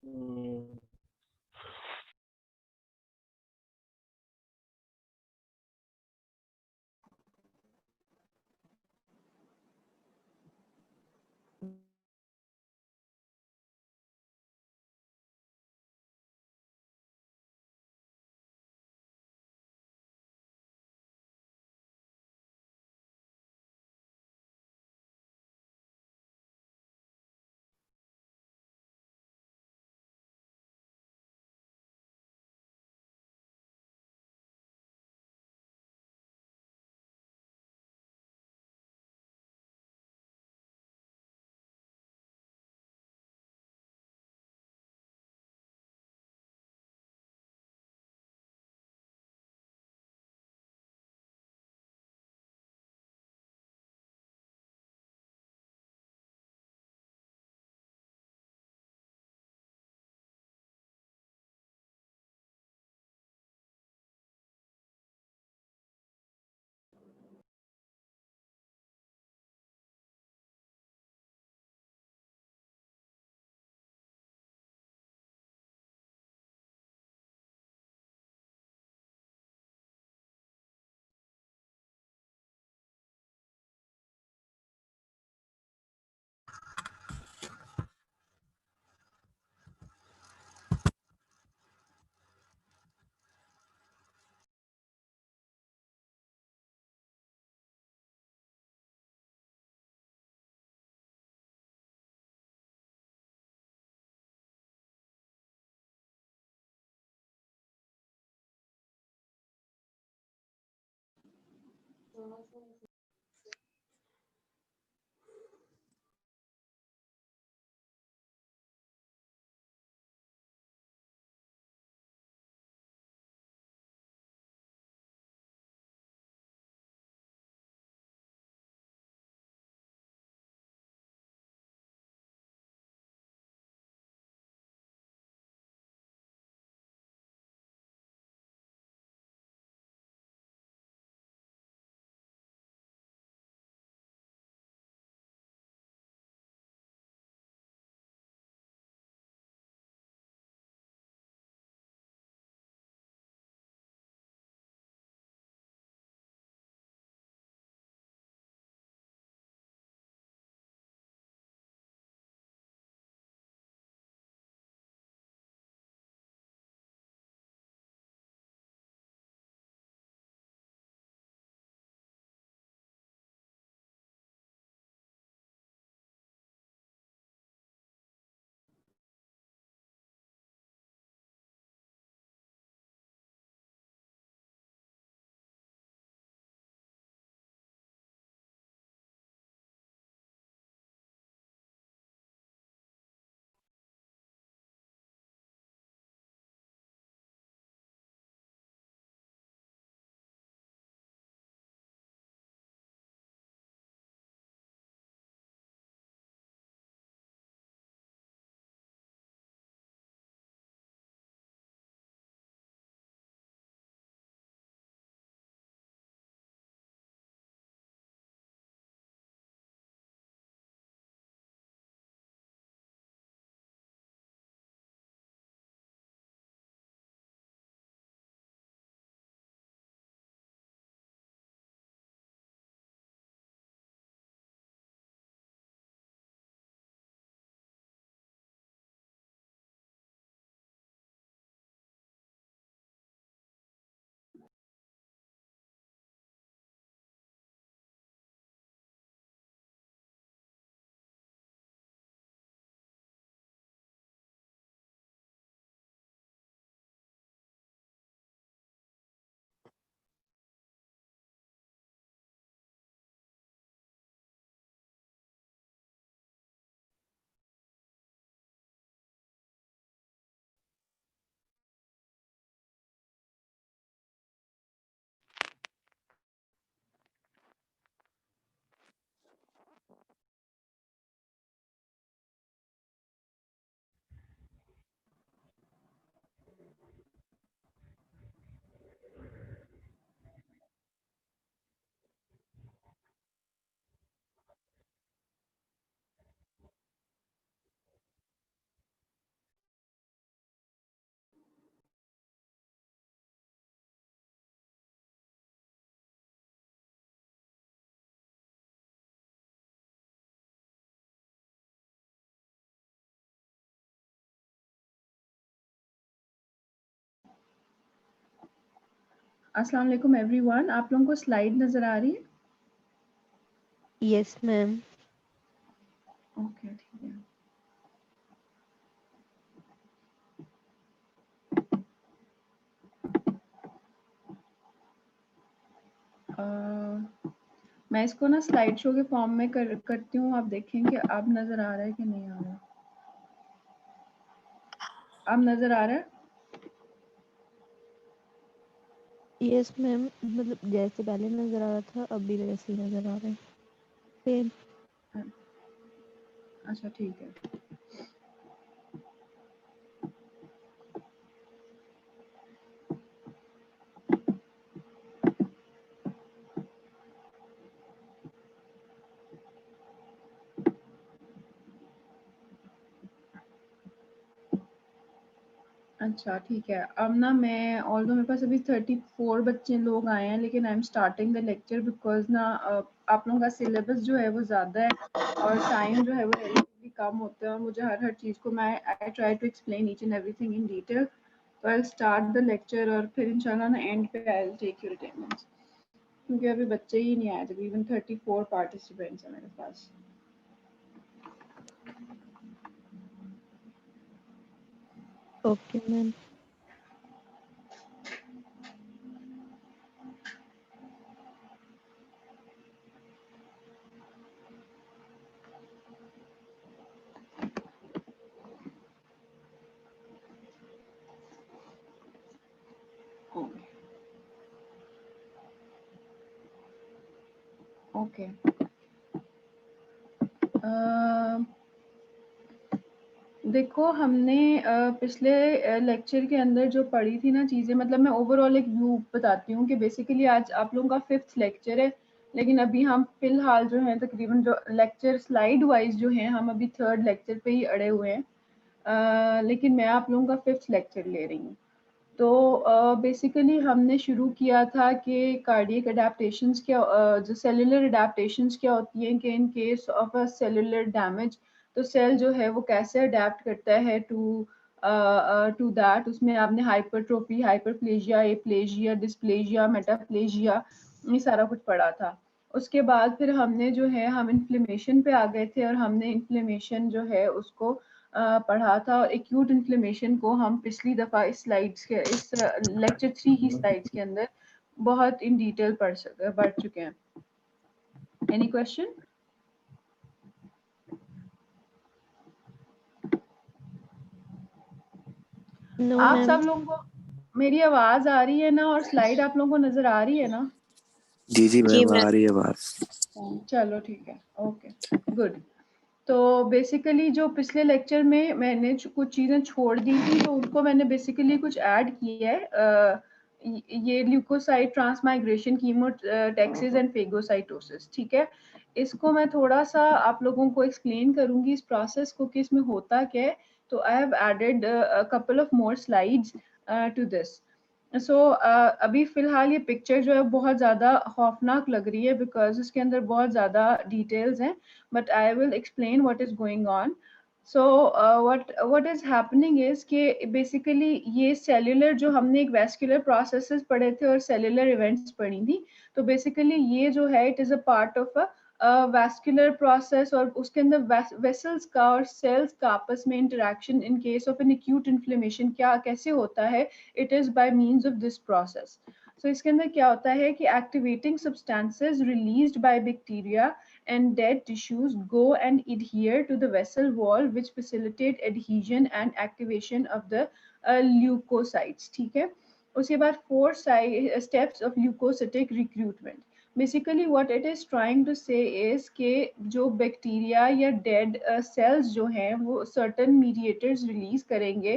हम्म, अस्सलाम वालेकुम एवरीवन, आप लोगों को स्लाइड नजर आ रही है? Yes ma'am. ओके ठीक है। मैं इसको ना स्लाइड शो के फॉर्म में करती हूँ। आप देखें कि अब नजर आ रहा है कि नहीं आ रहा है। अब नजर आ रहा है? यस मैम, मतलब जैसे पहले नजर आ रहा था अब भी वैसे ही नजर आ रहा है, सेम। अच्छा ठीक है। अच्छा ठीक है। अब ना मैं ऑल्दो मेरे पास अभी 34 बच्चे लोग आए हैं, लेकिन I am starting the lecture because ना आप लोगों का सिलेबस जो है वो ज़्यादा है और टाइम जो है वो रिलेटिवली कम होता है, और मुझे हर चीज़ को मैं I try to explain each and everything in detail. तो आई स्टार्ट द लेक्चर और फिर इंशाल्लाह ना एंड पे I will take your attendance, क्योंकि अभी बच्चे ही नहीं आए, तकरीबन 34 पार्टिसिपेंट्स हैं मेरे पास। Okay ma'am. ओके। देखो हमने पिछले लेक्चर के अंदर जो पढ़ी थी ना चीज़ें, मतलब मैं ओवरऑल एक व्यू बताती हूँ कि बेसिकली आज आप लोगों का 5th लेक्चर है, लेकिन अभी हम फिलहाल जो है तकरीबन जो लेक्चर स्लाइड वाइज जो है हम अभी 3rd लेक्चर पे ही अड़े हुए हैं। लेकिन मैं आप लोगों का 5th लेक्चर ले रही हूँ। तो बेसिकली हमने शुरू किया था कि कार्डियक अडेप्टेशंस क्या, जो सेलुलर अडेप्टेशंस क्या होती हैं, कि in case of a cellular damage तो सेल जो है वो कैसे अडेप्ट करता है टू दैट। उसमें आपने hypertrophy, hyperplasia, aplasia, dysplasia, metaplasia, ये सारा कुछ पढ़ा था। उसके बाद फिर हमने जो है हम इन्फ्लेमेशन पे आ गए थे, और हमने इन्फ्लेमेशन जो है उसको पढ़ा था। और एक्यूट इन्फ्लेमेशन को हम पिछली दफ़ा इस स्लाइड्स के इस लेक्चर 3 की स्लाइड्स के अंदर बहुत इन डिटेल पढ़ चुके हैं। Any question? नो आप मैम। सब लोगों को मेरी आवाज़ आ रही है ना, और स्लाइड आप लोगों को नज़र आ रही है ना? जी जी जी मैम, आ मैम। रही है आवाज। चलो ठीक है, ओके गुड। तो बेसिकली जो पिछले लेक्चर में मैंने कुछ चीज़ें छोड़ दी थी, तो उनको मैंने बेसिकली कुछ ऐड किया है। ये leukocyte transmigration, chemotaxis and phagocytosis, ठीक है। इसको मैं थोड़ा सा आप लोगों को एक्सप्लेन करूंगी इस प्रोसेस को कि इसमें होता क्या है। तो I have added couple of more slides to this. So अभी फ़िलहाल ये पिक्चर जो है बहुत ज़्यादा खौफनाक लग रही है, बिकॉज़ इसके अंदर बहुत ज़्यादा डिटेल्स हैं, but I will explain what is going on. So what is happening is कि बेसिकली ये सेल्युलर, जो हमने एक वैस्कुलर प्रोसेसेस पढ़े थे और सेल्युलर इवेंट्स पढ़ी थी, तो बेसिकली ये जो है it is a part of vascular process, और उसके अंदर वेसल्स का और सेल्स का आपस में interaction in case of N acute inflammation क्या कैसे होता है, it is by means of this process. So इसके अंदर क्या होता है कि activating substances released by bacteria and dead tissues go and adhere to the vessel wall, which facilitate adhesion and activation of the leukocytes, ठीक है। उसके बाद 4 steps of leukocytic recruitment. Basically what it is trying to say is कि जो bacteria या dead cells जो हैं वो certain mediators रिलीज करेंगे,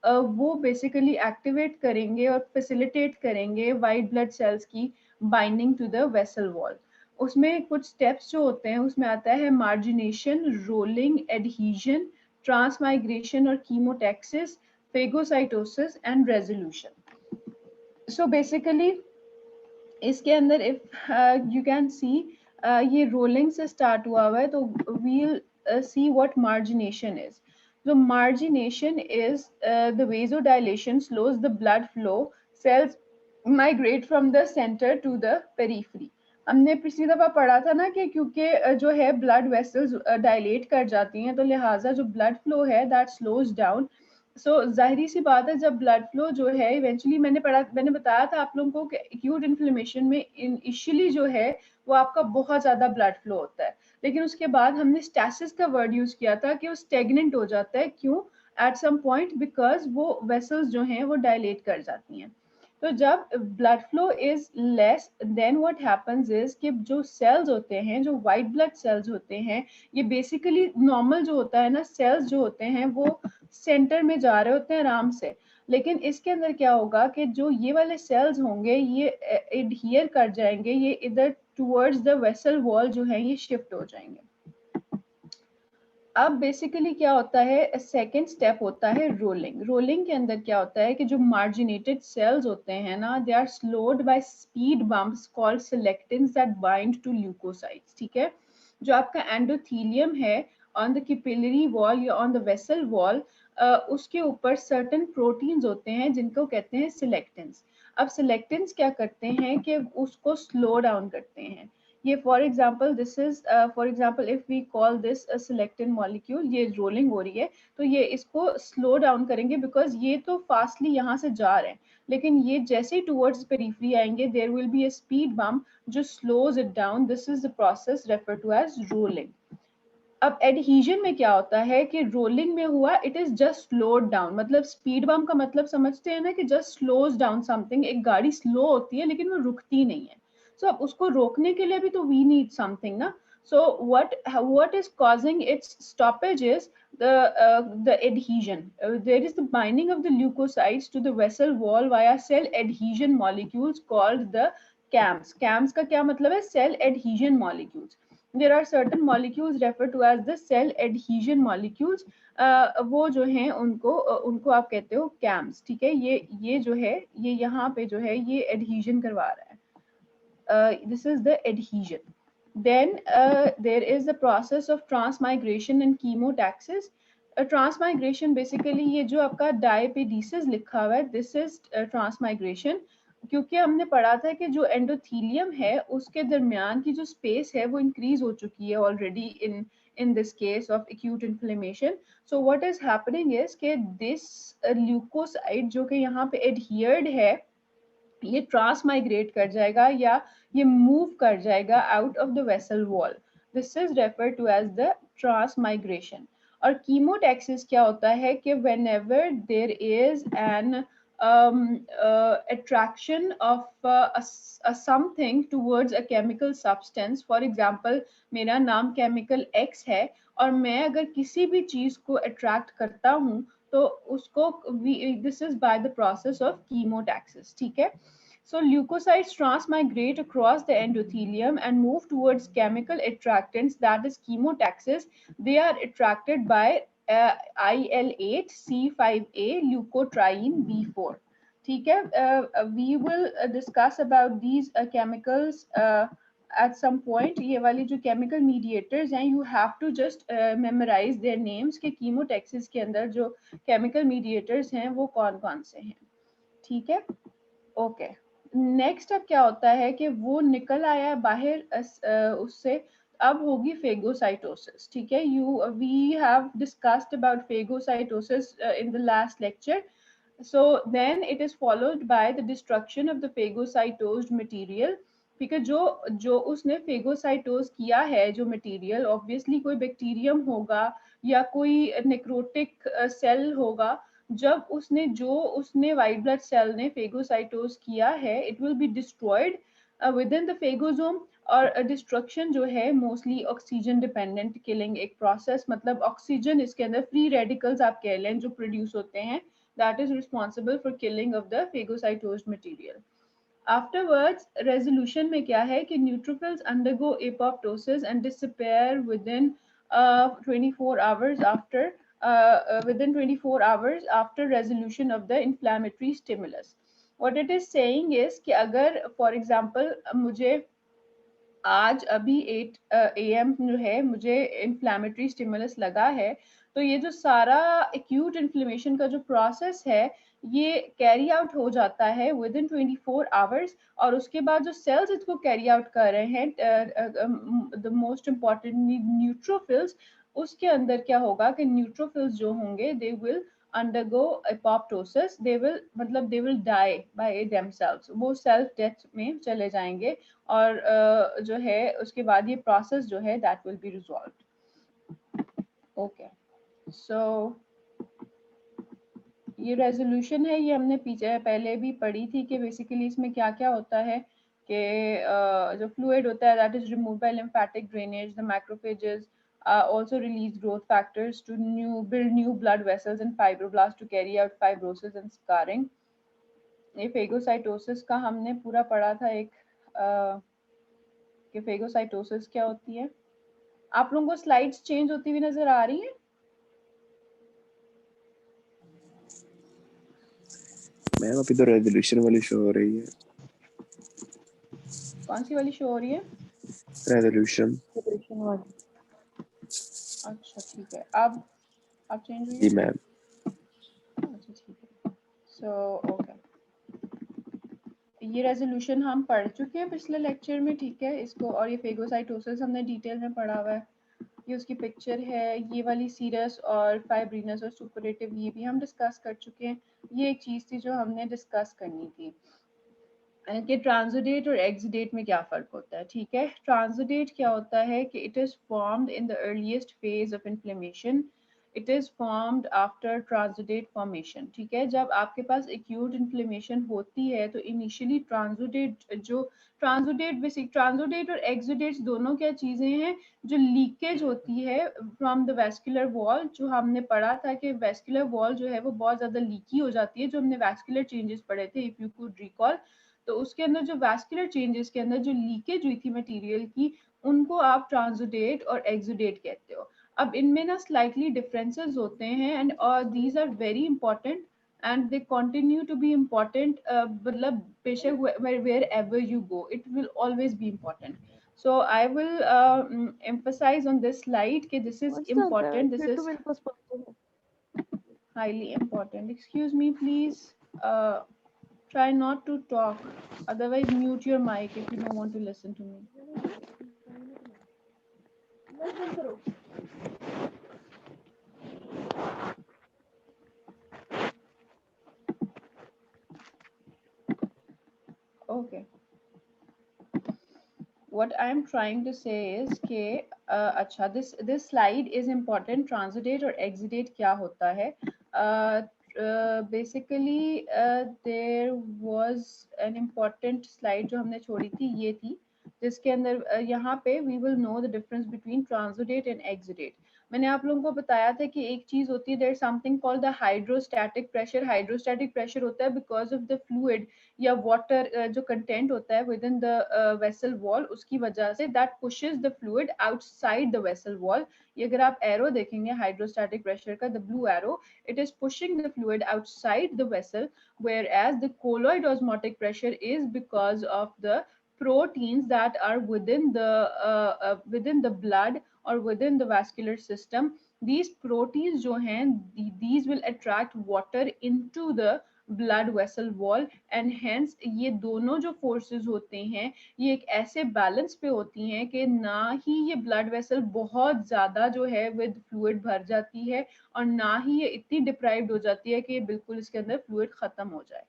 वो बेसिकली एक्टिवेट करेंगे और फैसिलिटेट करेंगे वाइट ब्लड सेल्स की binding to the vessel wall. उसमें कुछ स्टेप्स जो होते हैं उसमें आता है मार्जिनेशन, रोलिंग, एडहीजन, ट्रांसमाइग्रेशन और chemotaxis, phagocytosis and resolution. So basically इसके अंदर इफ यू कैन सी ये रोलिंग से स्टार्ट हुआ हुआ है, तो we'll see what margination is. So margination is the vasodilation slows the blood flow. Cells migrate from the centre to the periphery. हमने पिछली दफा पढ़ा था ना कि क्योंकि जो है ब्लड वेसल्स डायलेट कर जाती हैं, तो लिहाजा जो ब्लड फ्लो है दैट स्लोज डाउन। सो जाहिर सी बात है, जब ब्लड फ्लो जो है इवेंचुअली मैंने बताया था आप लोगों को कि एक्यूट इन्फ्लेमेशन में इनिशियली जो है वो आपका बहुत ज़्यादा ब्लड फ्लो होता है, लेकिन उसके बाद हमने स्टैसिस का वर्ड यूज़ किया था कि वो स्टेगनेंट हो जाता है। क्यों? एट सम पॉइंट बिकॉज वो वेसल्स जो हैं वो डायलेट कर जाती हैं। तो जब blood flow is less, then what happens is कि जो सेल्स होते हैं, जो वाइट ब्लड सेल्स होते हैं, ये बेसिकली नॉर्मल जो होता है ना, सेल्स जो होते हैं वो सेंटर में जा रहे होते हैं आराम से, लेकिन इसके अंदर क्या होगा कि जो ये वाले सेल्स होंगे ये एडहियर कर जाएंगे, ये इधर टुवर्ड्स द वेसल वॉल जो है ये शिफ्ट हो जाएंगे। अब बेसिकली क्या होता है, सेकेंड स्टेप होता है रोलिंग। रोलिंग के अंदर क्या होता है कि जो मार्जिनेटेड सेल्स होते हैं ना, they are slowed by speed bumps called selectins that bind to leukocytes. ठीक है, जो आपका एंडोथेलियम है ऑन द कैपिलरी वॉल या ऑन द वेसल वॉल, उसके ऊपर सर्टेन प्रोटीन्स होते हैं जिनको कहते हैं सिलेक्टिन्स। अब सिलेक्टिन्स क्या करते हैं कि उसको स्लो डाउन करते हैं। ये for example this is for example if we call this selectin molecule, ये रोलिंग हो रही है तो ये इसको स्लो डाउन करेंगे बिकॉज ये तो फास्टली यहाँ से जा रहे हैं, लेकिन ये जैसे ही टुवर्ड्स पेरिफेरी आएंगे there will be a speed bump जो slows it down. This is the process refer to as rolling. अब एडहीजन में क्या होता है कि रोलिंग में हुआ it is just slowed down, मतलब स्पीड बम्प का मतलब समझते हैं ना कि जस्ट स्लोज डाउन समथिंग। एक गाड़ी स्लो होती है लेकिन वो रुकती नहीं है, सो अब उसको रोकने के लिए भी तो वी नीड समथिंग ना। so what is causing its stoppage is the adhesion. There is the binding of the leukocytes to the vessel wall via cell adhesion molecules called the CAMs. CAMs का क्या मतलब है? cell adhesion molecules. There are certain molecules referred to as the cell adhesion molecules. वो जो हैं उनको आप कहते हो CAMs। ठीक है, ये जो है ये यहाँ पे जो है ये adhesion करवा रहा है। This is the adhesion. Then there is the process of transmigration and chemotaxis. Transmigration basically ये जो आपका diapedesis लिखा हुआ है, this is transmigration। क्योंकि हमने पढ़ा था कि जो एंडोथीलियम है उसके दरमियान की जो स्पेस है वो इंक्रीज हो चुकी है already in this case of acute inflammation. So what is happening is कि this leukocyte जो कि यहाँ पे adhered है ये ट्रांसमाइग्रेट कर जाएगा या ये मूव कर जाएगा out of the vessel wall. This is refer to as the transmigration. और कीमोटैक्सिस क्या होता है कि whenever there is an attraction of a something towards a chemical substance, for example मेरा नाम chemical X है और मैं अगर किसी भी चीज को attract करता हूँ तो उसको this is by the process of chemotaxis। ठीक है, so leukocytes transmigrate across the endothelium and move towards chemical attractants, that is chemotaxis. They are attracted by IL-8, C5a, leukotriene, B4। ठीक है, we will discuss about these chemicals at some point। ये वाली जो chemical mediators हैं you have to just memorize their names कि chemotaxis के अंदर जो chemical mediators हैं वो कौन-कौन से हैं। ठीक है, ओके। नेक्स्ट अब क्या होता है कि वो निकल आया बाहर उससे, अब होगी फेगोसाइटोसिस। ठीक है, we have discussed about phagocytosis in the last lecture. So then it is followed by the destruction of the phagocytosed material। ठीक है, जो उसने फेगोसाइटोज किया है जो मटेरियल, ऑब्वियसली कोई बैक्टीरियम होगा या कोई नेक्रोटिक सेल होगा। जब उसने वाइट ब्लड सेल ने फेगोसाइटोज किया है, it will be destroyed with in the phagosome. और डिस्ट्रक्शन जो है मोस्टली ऑक्सीजन डिपेंडेंट किलिंग एक प्रोसेस, मतलब ऑक्सीजन इसके अंदर फ्री रेडिकल्स आप कह लें जो प्रोड्यूस होते हैं, that is responsible for killing of the phagocytosed material. Afterwards, resolution में क्या है कि neutrophils undergo apoptosis and disappear within 24 hours after within 24 hours after resolution of the inflammatory stimulus. What it is saying is कि अगर for example मुझे आज अभी 8 AM जो है मुझे इन्फ्लामेटरी स्टिमुलस लगा है, तो ये जो सारा एक्यूट इन्फ्लेमेशन का जो प्रोसेस है ये कैरी आउट हो जाता है विद इन 24 आवर्स, और उसके बाद जो सेल्स इसको कैरी आउट कर रहे हैं द मोस्ट इम्पॉर्टेंट न्यूट्रोफिल्स, उसके अंदर क्या होगा कि न्यूट्रोफिल्स जो होंगे they will undergo apoptosis, they will die by themselves, वो सेल्फ डेथ में चले जाएंगे, और जो है उसके बाद ये प्रोसेस जो है that will be resolved. Okay, so ये रेजोल्यूशन है, ये हमने पीछे पहले भी पढ़ी थी कि बेसिकली इसमें क्या क्या होता है कि जो फ्लूइड होता है that is remove by lymphatic drainage, the macrophages also release growth factors to build new blood vessels and fibroblasts to carry out fibrosis and scarring. ये फेगोसाइटोसिस का हमने पूरा पढ़ा था एक कि फेगोसाइटोसिस क्या होती है। आप लोगों को स्लाइड्स चेंज होती हुई नजर आ रही हैं? मैम अभी तो रेजोल्यूशन वाली शो हो रही है। कौन सी वाली शो हो रही है? रेजोल्यूशन। अच्छा ठीक है, अब चेंज हुई है? जी मैम। अच्छा ठीक है, सो ओके, ये रेजोल्यूशन हम पढ़ चुके हैं पिछले लेक्चर में, ठीक है इसको, और ये फेगोसाइटोसिस हमने डिटेल में पढ़ा हुआ है। ये उसकी पिक्चर है, ये वाली सीरस और फाइब्रिनस और सुपरेटिव ये भी हम डिस्कस कर चुके हैं। ये एक चीज़ थी जो हमने डिस्कस करनी थी कि ट्रांसोडेट और एक्सोडेट में क्या फ़र्क होता है। ठीक है, ट्रांसोडेट क्या होता है कि it is formed in the earliest phase of inflammation, it is formed after transudate formation. ठीक है, जब आपके पास एक्यूट इन्फ्लेमेशन होती है तो इनिशियली ट्रांसोडेट और एक्सोडेट दोनों क्या चीज़ें हैं, जो लीकेज होती है फ्रॉम द वेस्कुलर वॉल। जो हमने पढ़ा था कि वेस्कुलर वॉल जो है वो बहुत ज़्यादा लीकी हो जाती है, जो हमने वेस्कुलर चेंजेस पढ़े थे इफ़ यू कुड रिकॉल, तो उसके अंदर जो वैस्कुलर चेंजेस के अंदर जो लीकेज हुई थी मटेरियल की, उनको आप ट्रांसोडेट और एक्सोडेट कहते हो। अब इनमें ना स्लाइटली डिफरेंसेस होते हैं and these are very important and they continue to be important, मतलब बेशक wherever you go it will always be important. So I will emphasize on this slide कि this is important, this is मेरे पास पढ़ते हैं। highly important. Excuse me please, uh, try not to talk, otherwise mute your mic if you don't want to listen to me. Okay, what I am trying to say is कि अच्छा this slide is important, ट्रांसोडेट और एक्सोडेट क्या होता है। Basically there was an important slide जो हमने छोड़ी थी, ये थी जिसके अंदर यहाँ पे we will know the difference between transudate and exudate. मैंने आप लोगों को बताया था कि एक चीज होती है there something called the hydrostatic pressure. Hydrostatic pressure होता है बिकॉज ऑफ द फ्लूइड या वाटर जो कंटेंट होता है within the vessel wall, उसकी वजह से that pushes the fluid outside the vessel wall. ये अगर आप एरो देखेंगे हाइड्रोस्टैटिक प्रेशर का, the blue arrow, it is pushing the fluid outside the vessel, whereas the colloid osmotic pressure is because of the proteins that are within the blood or within the vascular system. These proteins जो हैं, these will attract water into the blood vessel wall and hence ये दोनों जो forces होते हैं ये एक ऐसे balance पे होती हैं कि ना ही ये blood vessel बहुत ज़्यादा जो है with fluid भर जाती है और ना ही ये इतनी deprived हो जाती है कि ये बिल्कुल इसके अंदर fluid ख़त्म हो जाए।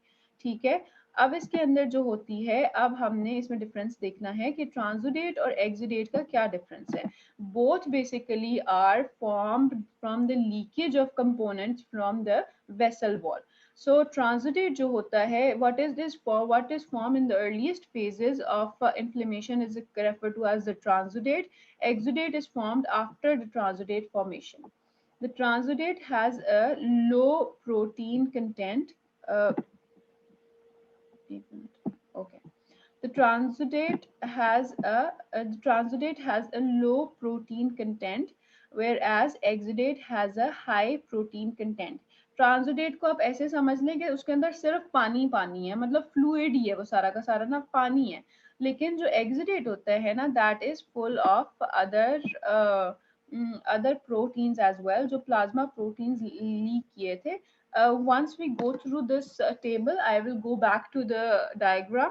ठीक है, अब इसके अंदर जो होती है, अब हमने इसमें डिफरेंस देखना है कि ट्रांसोडेट और एक्सोडेट का क्या डिफरेंस है। Both basically are formed from the leakage of components from the vessel wall. So transudate जो होता है, what is this for? What is formed in the earliest phases of inflammation is referred to as the transudate. Exudate is formed after the transudate formation. The transudate has a low protein content. Okay. The transudate has a low protein content, whereas exudate has a high protein content. Transudate को आप ऐसे समझ लें कि उसके अंदर सिर्फ पानी पानी है, मतलब फ्लूइड ही है वो सारा का सारा ना, पानी है। लेकिन जो एक्सुडेट होता है ना, that is full of other other proteins as well, जो plasma proteins leak किए थे. Once we go through this table, I will go back to the diagram.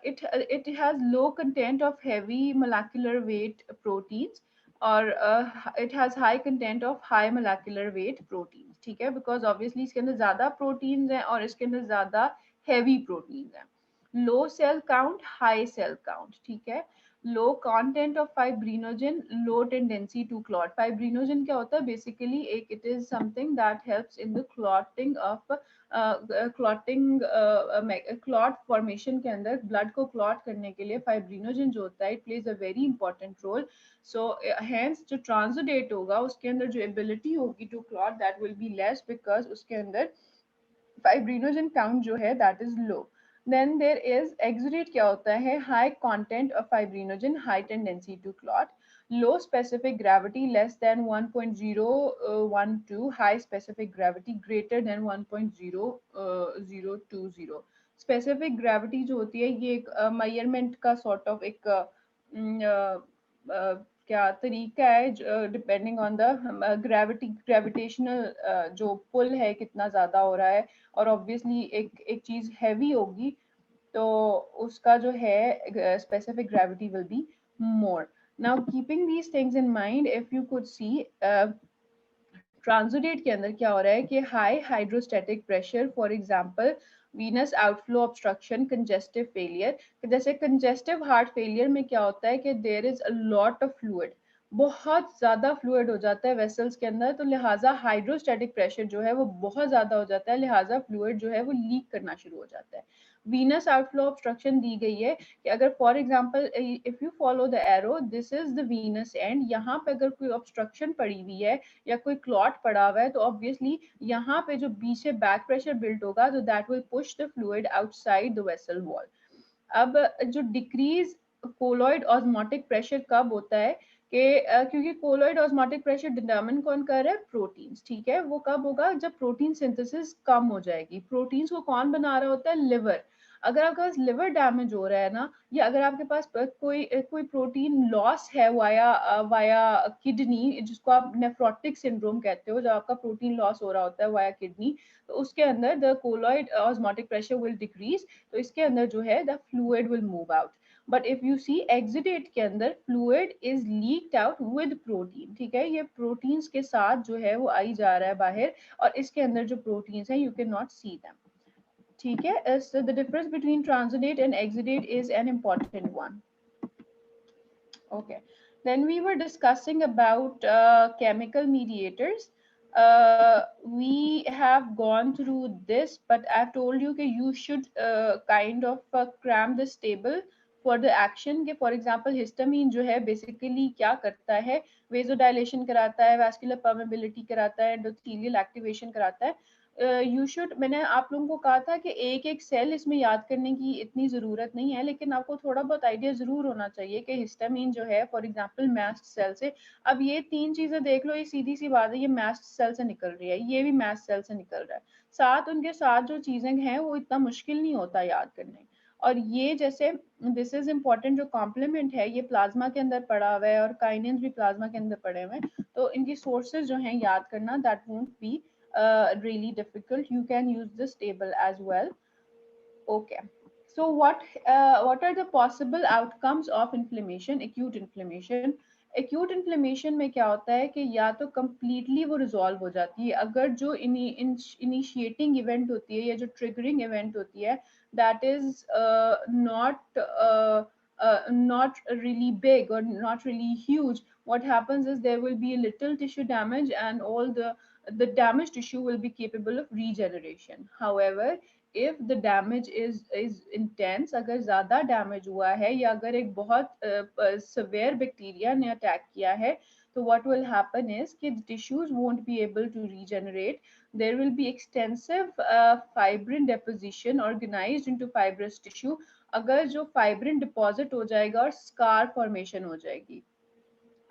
It has low content of heavy molecular weight proteins, or it has high content of high molecular weight proteins. ठीक है, because obviously इसके अंदर ज़्यादा proteins हैं और इसके अंदर ज़्यादा heavy proteins हैं. Low cell count, high cell count. ठीक है. Low content of fibrinogen, low tendency to clot. Fibrinogen क्या होता है? Basically it is something that helps in the clotting of clot formation के अंदर blood को clot करने के लिए fibrinogen जो होता है, it plays a very important role. So hence जो transudate होगा उसके अंदर जो ability होगी to clot, that will be less because उसके अंदर fibrinogen count जो है that is low. Then there is exudate क्या होता है? High content of fibrinogen, high tendency to clot. Low specific gravity less than 1.012, high specific gravity greater than 1.020. Specific gravity जो होती है ये एक measurement का sort of एक क्या तरीका है, डिपेंडिंग ऑन द ग्रेविटेशनल जो पुल है कितना ज्यादा हो रहा है, और ऑब्वियसली एक चीज हैवी होगी तो उसका जो है specific gravity will be more. Now keeping these things in mind, if you could see transudate के अंदर क्या हो रहा है कि high hydrostatic pressure, for example venous outflow obstruction, congestive failure. जैसे कंजेस्टिव हार्ट फेलियर में क्या होता है कि there is a lot of fluid, बहुत ज्यादा फ्लूइड हो जाता है वेसल्स के अंदर, तो लिहाजा हाइड्रोस्टैटिक प्रेशर जो है वो बहुत ज्यादा हो जाता है, लिहाजा फ्लूइड जो है वो लीक करना शुरू हो जाता है. वीनस आउटफ्लो ऑब्स्ट्रक्शन दी गई है कि अगर for example if you follow the arrow, this is the Venus and, यहाँ पे अगर कोई ऑब्स्ट्रक्शन पड़ी हुई है या कोई क्लॉट पड़ा हुआ है तो ऑब्वियसली यहाँ पे जो बीच से बैक प्रेशर बिल्ड होगा तो that will push the fluid outside the vessel wall. अब जो डिक्रीज कोलॉइड ऑस्मोटिक प्रेशर कब होता है कि क्योंकि कोलॉइड ऑस्मोटिक प्रेशर डिटरमिन कौन कर रहा है? प्रोटीन्स. ठीक है, वो कब होगा? जब प्रोटीन सिंथेसिस कम हो जाएगी. प्रोटीन्स को कौन बना रहा होता है? लिवर. अगर आपके पास लिवर डैमेज हो रहा है ना, या अगर आपके पास कोई प्रोटीन लॉस है वाया किडनी, जिसको आप नेफ्रोटिक सिंड्रोम कहते हो, जब आपका प्रोटीन लॉस हो रहा होता है वाया किडनी, तो उसके अंदर the colloid osmotic pressure will decrease, तो इसके अंदर जो है the fluid will move out. But if you see exudate के अंदर fluid is leaked out with protein. ठीक है, ये प्रोटीन्स के साथ जो है वो आई जा रहा है बाहर, और इसके अंदर जो प्रोटीन्स हैं you can not see them. ठीक है, so the difference between transudate and exudate is an important one. Okay, then we were discussing about chemical mediators. We have gone through this, but I've told you that you should kind of cram this table for the action. के for example histamine जो है basically क्या करता है? vasodilation कराता है, vascular permeability कराता है, endothelial activation कराता है. यू शुड, मैंने आप लोगों को कहा था कि एक एक सेल इसमें याद करने की इतनी ज़रूरत नहीं है, लेकिन आपको थोड़ा बहुत आइडिया ज़रूर होना चाहिए कि हिस्टामिन जो है फॉर एग्जांपल मैस्ट सेल से, अब ये तीन चीज़ें देख लो, ये सीधी सी बात है, ये मैस्ट सेल से निकल रही है, ये भी मैस्ट सेल से निकल रहा है, साथ उनके साथ जो चीज़ें हैं वो इतना मुश्किल नहीं होता याद करने. और ये जैसे दिस इज इम्पोर्टेंट, जो कॉम्प्लीमेंट है ये प्लाज्मा के अंदर पड़ा हुआ है और काइनेंस भी प्लाज्मा के अंदर पड़े हुए हैं, तो इनकी सोर्सेज जो हैं याद करना that won't be really difficult. You can use this table as well. Okay, so what are the possible outcomes of inflammation? Acute inflammation. Acute inflammation में क्या होता है कि या तो completely वो resolve हो जाती है, अगर जो initiating event होती है या जो triggering event होती है that is not really big or not really huge, what happens is there will be a little tissue damage and all the damaged tissue will be capable of regeneration. However, if the damage is intense, अगर ज़्यादा damage हुआ है या अगर एक बहुत severe bacteria ने attack किया है, तो what will happen is कि the tissues won't be able to regenerate. There will be extensive fibrin deposition organized into fibrous tissue. अगर जो fibrin deposit हो जाएगा और scar formation हो जाएगी.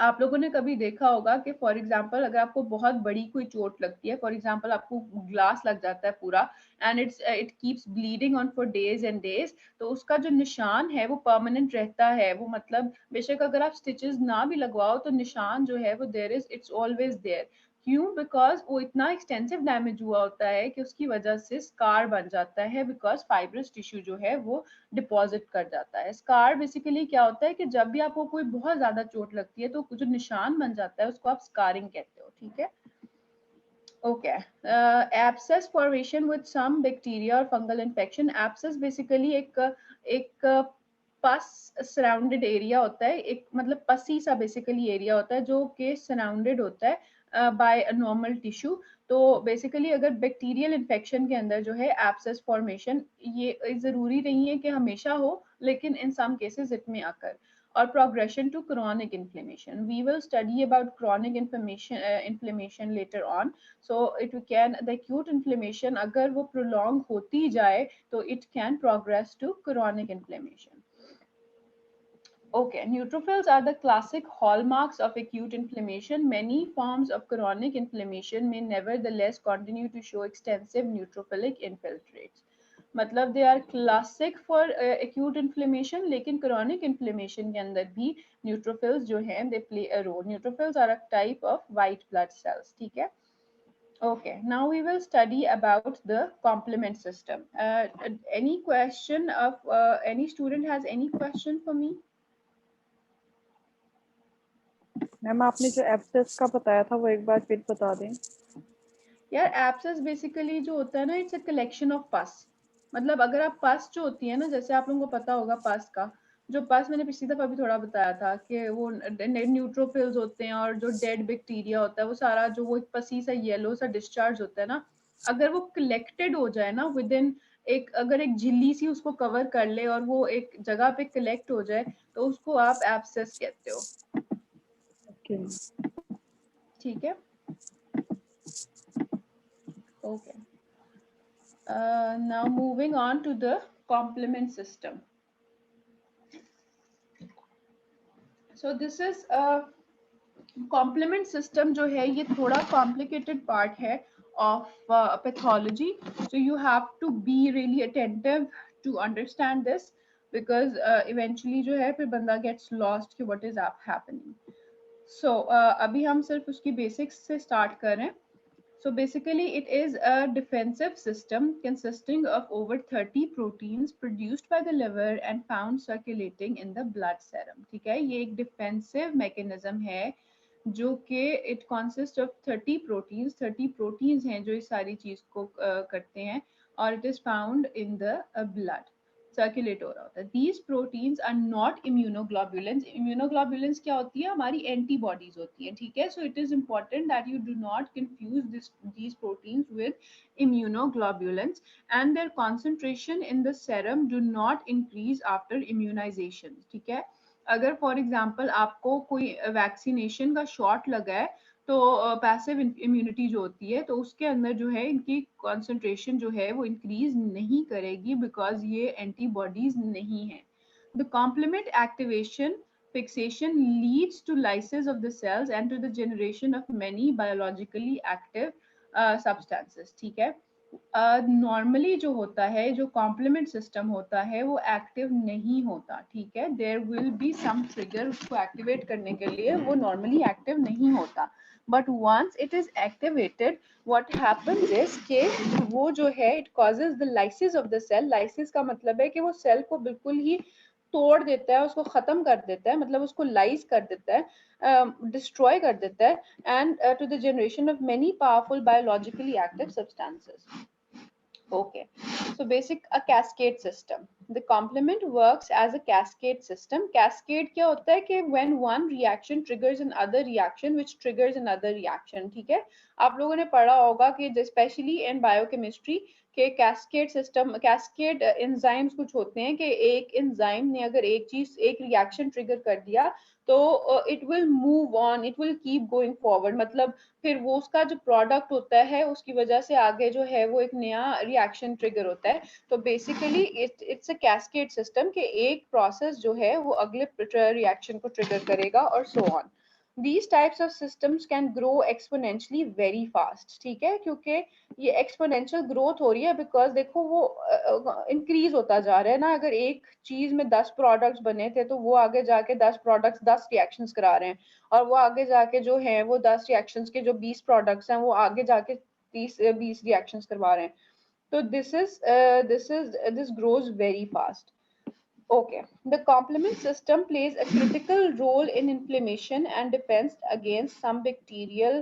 आप लोगों ने कभी देखा होगा कि फॉर एग्जांपल अगर आपको बहुत बड़ी कोई चोट लगती है, फॉर एग्जांपल आपको ग्लास लग जाता है पूरा and it keeps bleeding on for days and days, तो उसका जो निशान है वो परमानेंट रहता है। वो मतलब बेशक अगर आप स्टिचेस ना भी लगवाओ तो निशान जो है वो there is, it's always there. क्यों? बिकॉज वो इतना एक्सटेंसिव डैमेज हुआ होता है कि उसकी वजह से स्कार बन जाता है, बिकॉज फाइब्रस टिश्यू जो है वो डिपॉजिट कर जाता है। स्कार बेसिकली क्या होता है कि जब भी आपको कोई बहुत ज्यादा चोट लगती है तो जो निशान बन जाता है उसको आप स्कारिंग कहते हो, ठीक है। Okay, abscess formation with some bacteria और फंगल इन्फेक्शन। एब्सेस बेसिकली एक पस सराउंडेड एरिया होता है, एक मतलब पसी सा बेसिकली एरिया होता है जो कि सराउंडेड होता है बाय अ नॉर्मल टिश्यू। तो बेसिकली अगर बैक्टीरियल इन्फेक्शन के अंदर जो है एब्सेस फॉर्मेशन, ये जरूरी नहीं है कि हमेशा हो, लेकिन इन सम केसेस इट में अकर। और progression to chronic inflammation, we will study about chronic inflammation later on. So it can, the acute inflammation अगर वो prolong होती जाए तो it can progress to chronic inflammation. Okay, neutrophils are the classic hallmarks of acute inflammation. Many forms of chronic inflammation may nevertheless continue to show extensive neutrophilic infiltrates. मतलब they are classic for acute inflammation, लेकिन chronic inflammation के अंदर भी neutrophils जो हैं they play a role. Neutrophils are a type of white blood cells, ठीक है? Okay, now we will study about the complement system. Any question of any student has any question for me? Ma'am आपने जो abscess का बताया था वो एक बार फिर बता दें। यार एब्सेस बेसिकली जो होता है ना, इट्स अ कलेक्शन ऑफ पस। मतलब अगर आप पस जो होती है ना, जैसे आप लोगों को पता होगा पस का, जो पस मैंने पिछली दफा भी थोड़ा बताया था कि वो न्यूट्रोफिल्स होते हैं और जो डेड बैक्टीरिया होता है वो सारा जो वो एक पसी सा येलो सा डिस्चार्ज होता है ना, अगर वो कलेक्टेड हो जाए ना विद इन एक, अगर एक झिल्ली सी उसको कवर कर ले और वो एक जगह पे कलेक्ट हो जाए तो उसको आप एब्सेस कहते हो, ओके ठीक है। Okay. Now moving on to the complement system. So this is a complement system जो है ये थोड़ा complicated part है of pathology. So you have to be really attentive to understand this because eventually जो है फिर बंदा gets lost कि what is happening. So अभी हम सिर्फ उसकी basics से start कर रहे हैं. So basically it is a defensive system consisting of over 30 proteins produced by the liver and found circulating in the blood serum. ठीक है, ये एक defensive mechanism है जो कि it consists of 30 proteins. 30 proteins हैं जो इस सारी चीज को करते हैं और it is found in the blood. Circulate हो रहा होता है. These proteins are not immunoglobulins. Immunoglobulins क्या होती है? हमारी एंटीबॉडीज होती है, ठीक है. So it is important that you do not confuse these proteins with immunoglobulins, and their concentration in the serum do not increase after immunization, ठीक है. अगर फॉर एग्जाम्पल आपको कोई वैक्सीनेशन का शॉट लगा है तो पैसिव इम्यूनिटी जो होती है तो उसके अंदर जो है इनकी कॉन्सेंट्रेशन जो है वो इंक्रीज नहीं करेगी बिकॉज ये एंटीबॉडीज नहीं है. The complement activation fixation leads to lysis of the cells and to the generation of many biologically active substances, ठीक है. नॉर्मली जो होता है, जो कॉम्प्लीमेंट सिस्टम होता है वो एक्टिव नहीं होता, ठीक है. There will be some trigger उसको एक्टिवेट करने के लिए, वो नॉर्मली एक्टिव नहीं होता. But once it is activated what happens is कि वो जो है it causes the lysis of the cell. Lysis का मतलब है कि वो सेल को बिल्कुल ही तोड़ देता है, उसको खत्म कर देता है, मतलब उसको लाइज कर देता है, डिस्ट्रॉय कर देता है, and to the generation of many powerful biologically active substances. Okay, so basic a cascade system. The complement works as a cascade system. Cascade क्या होता है कि when one reaction triggers another reaction which triggers another reaction, ठीक है. आप लोगों ने पढ़ा होगा कि especially in biochemistry के कैस्केड सिस्टम, कैस्केड एंजाइम्स कुछ होते हैं कि एक एंजाइम ने अगर एक चीज, एक रिएक्शन ट्रिगर कर दिया तो it will move on, it will keep going forward. मतलब फिर वो उसका जो प्रोडक्ट होता है उसकी वजह से आगे जो है वो एक नया रिएक्शन ट्रिगर होता है. तो basically it's a cascade system कि एक प्रोसेस जो है वो अगले रिएक्शन को ट्रिगर करेगा और so on. these types of systems can grow exponentially very fast, ठीक है, क्योंकि ये exponential growth हो रही है because देखो वो increase होता जा रहा है ना। अगर एक चीज में 10 products बने थे तो वो आगे जाके 10 products 10 reactions करा रहे हैं, और वो आगे जाके जो है वो 10 reactions के जो 20 products हैं वो आगे जाके 20 reactions करवा रहे हैं। तो this grows very fast. Okay, the complement system plays a critical role in inflammation and defense against some bacterial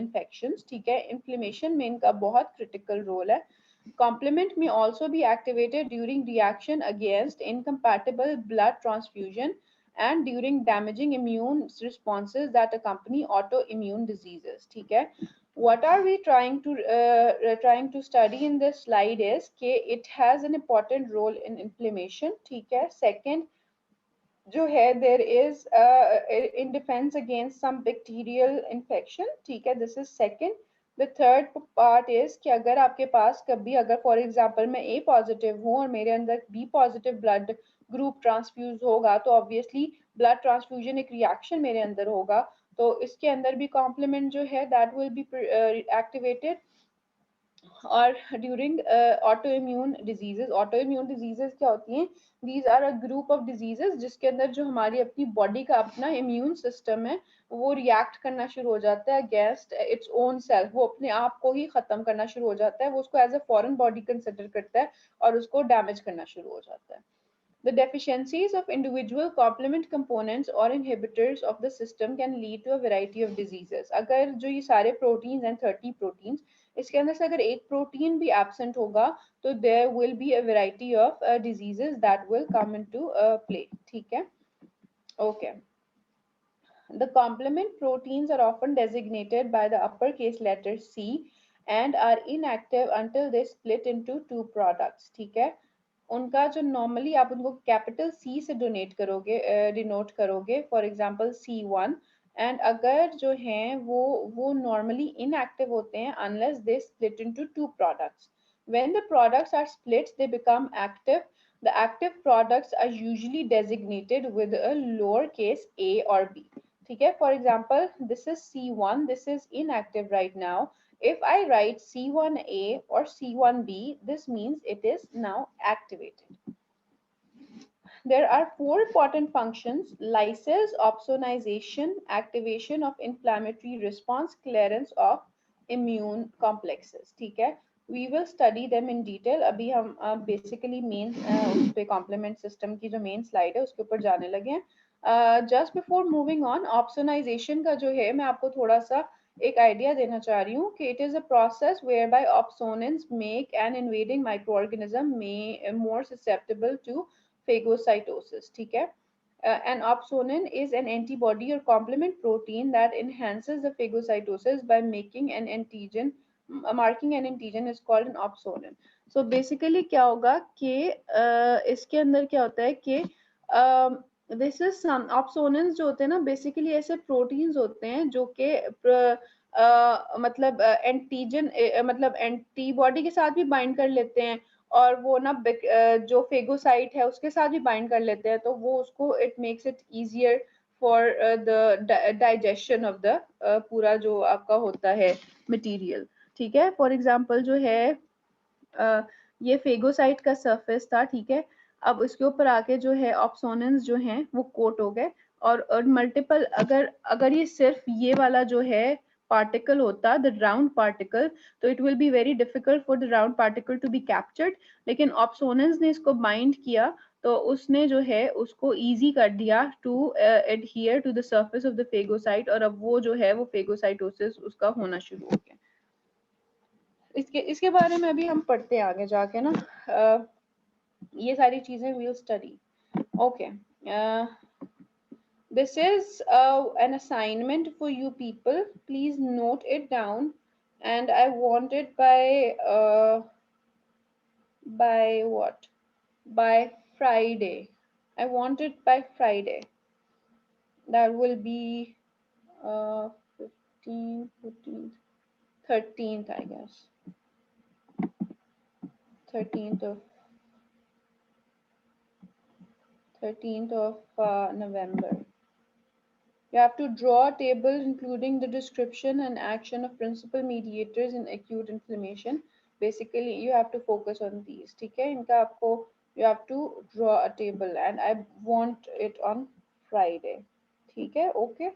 infections. ठीक है, inflammation में इनका बहुत critical role है. Complement may also be activated during reaction against incompatible blood transfusion and during damaging immune responses that accompany autoimmune diseases. ठीक है, what are we trying to study in this slide is कि it has an important role in inflammation, ठीक है। Second जो है there is in defense against some bacterial infection, ठीक है, this is second. The third part is कि अगर आपके पास कभी अगर for example मैं A positive हूँ और मेरे अंदर B positive blood group transfuse होगा तो obviously blood transfusion एक reaction मेरे अंदर होगा, तो इसके अंदर भी complement जो है that will be activated. और ड्यूरिंग autoimmune diseases क्या होती हैं? These are a group of diseases जिसके अंदर जो हमारी अपनी बॉडी का अपना इम्यून सिस्टम है वो रिएक्ट करना शुरू हो जाता है अगेंस्ट इट्स ओन सेल्फ, वो अपने आप को ही खत्म करना शुरू हो जाता है, वो उसको as a foreign body consider करता है और उसको डैमेज करना शुरू हो जाता है। The deficiencies of individual complement components or inhibitors of the system can lead to a variety of diseases. अगर जो ये सारे proteins and 30 proteins इसके अंदर से अगर एक प्रोटीन भी absent होगा तो there will be a variety of diseases that will come into play. ठीक है, okay. The complement proteins are often designated by the uppercase letter C and are inactive until they split into two products. ठीक है, उनका जो normally आप उनको capital C से donate करोगे डिनोट करोगे, फॉर एग्जांपल C1, एंड अगर जो हैं वो नॉर्मली इनएक्टिव होते हैं unless they split into two products. When the products are split they become active. The active products are usually designated with a lowercase a or b. ठीक है, for example this is C1, this is inactive right now. If I write C1A or C1B, this means it is now activated. There are four important functions: lysis, opsonization, activation of inflammatory response, clearance of immune complexes. ठीक है, we will study them in detail. अभी हम basically main उस पे complement system की जो main slide है उसके ऊपर जाने लगे हैं. Just before moving on, opsonization का जो है मैं आपको थोड़ा सा एक आइडिया देना चाह रही हूँ कि it is a process whereby opsonins make an invading microorganism more susceptible to phagocytosis. ठीक है, an opsonin is an antibody or complement protein that enhances the phagocytosis by making an antigen. Marking an antigen is called an opsonin. So basically क्या होगा कि इसके अंदर क्या होता है कि दिस इज सम ऑप्सोनेंस जो होते हैं ना बेसिकली ऐसे प्रोटीन्स होते हैं जो कि मतलब एंटीजन मतलब एंटीबॉडी के साथ भी बाइंड कर लेते हैं और वो ना जो फेगोसाइट है उसके साथ भी बाइंड कर लेते हैं, तो वो उसको it makes it easier for the digestion of the पूरा जो आपका होता है मटेरियल. ठीक है, फॉर एग्जांपल जो है ये फेगोसाइट का सरफेस था, ठीक है, अब इसके ऊपर आके जो है ऑप्सोनेंस जो हैं वो कोट हो गए और मल्टीपल अगर ये सिर्फ ये वाला जो है पार्टिकल होता द राउंड पार्टिकल तो it will be very difficult for the round particle to be captured, लेकिन ऑप्सोनेंस ने इसको बाइंड किया तो उसने जो है उसको इजी कर दिया to adhere to the surface of the phagocyte और अब वो जो है वो फेगोसाइटोसिस उसका होना शुरू हो गया. इसके बारे में अभी हम पढ़ते हैं आगे जाके ना, ये सारी चीजें we'll study. Okay, this is an assignment for you people. Please note it down, and I want it by what? By Friday. I want it by Friday. That will be 15th, 14th, 13th, I guess. 13th of November. You have to draw a table including the description and action of principal mediators in acute inflammation. Basically, you have to focus on these. ठीक है, इनका आपको you have to draw a table and I want it on Friday. ठीक है, okay?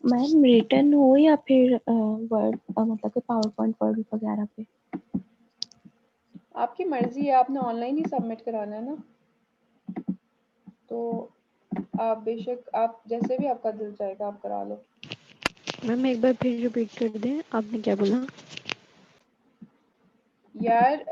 Ma'am return हो या फिर word मतलब कि पावर पॉइंट वर्ड वगैरह पे? आपकी मर्जी है, आपने ऑनलाइन ही सबमिट कराना है ना, तो आप बेशक आप जैसे भी आपका दिल चाहेगा आप करा लो। मैम एक बार फिर रिपीट कर दें, आपने क्या बोला? यार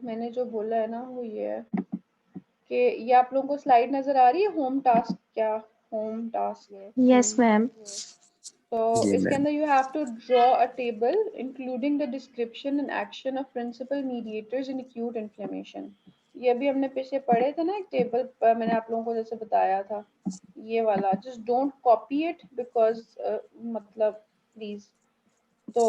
मैंने जो बोला है ना वो ये है कि ये आप लोगों को स्लाइड नजर आ रही है, होम टास्क क्या, होम टास्क। Yes ma'am. तो जी इसके मैम। अंदर you have to draw a table including the description and action of principal mediators in acute inflammation. ये भी हमने पीछे पढ़े थे ना एक टेबल, मैंने आप लोगों को जैसे बताया था ये वाला, just don't copy it because मतलब प्लीज। तो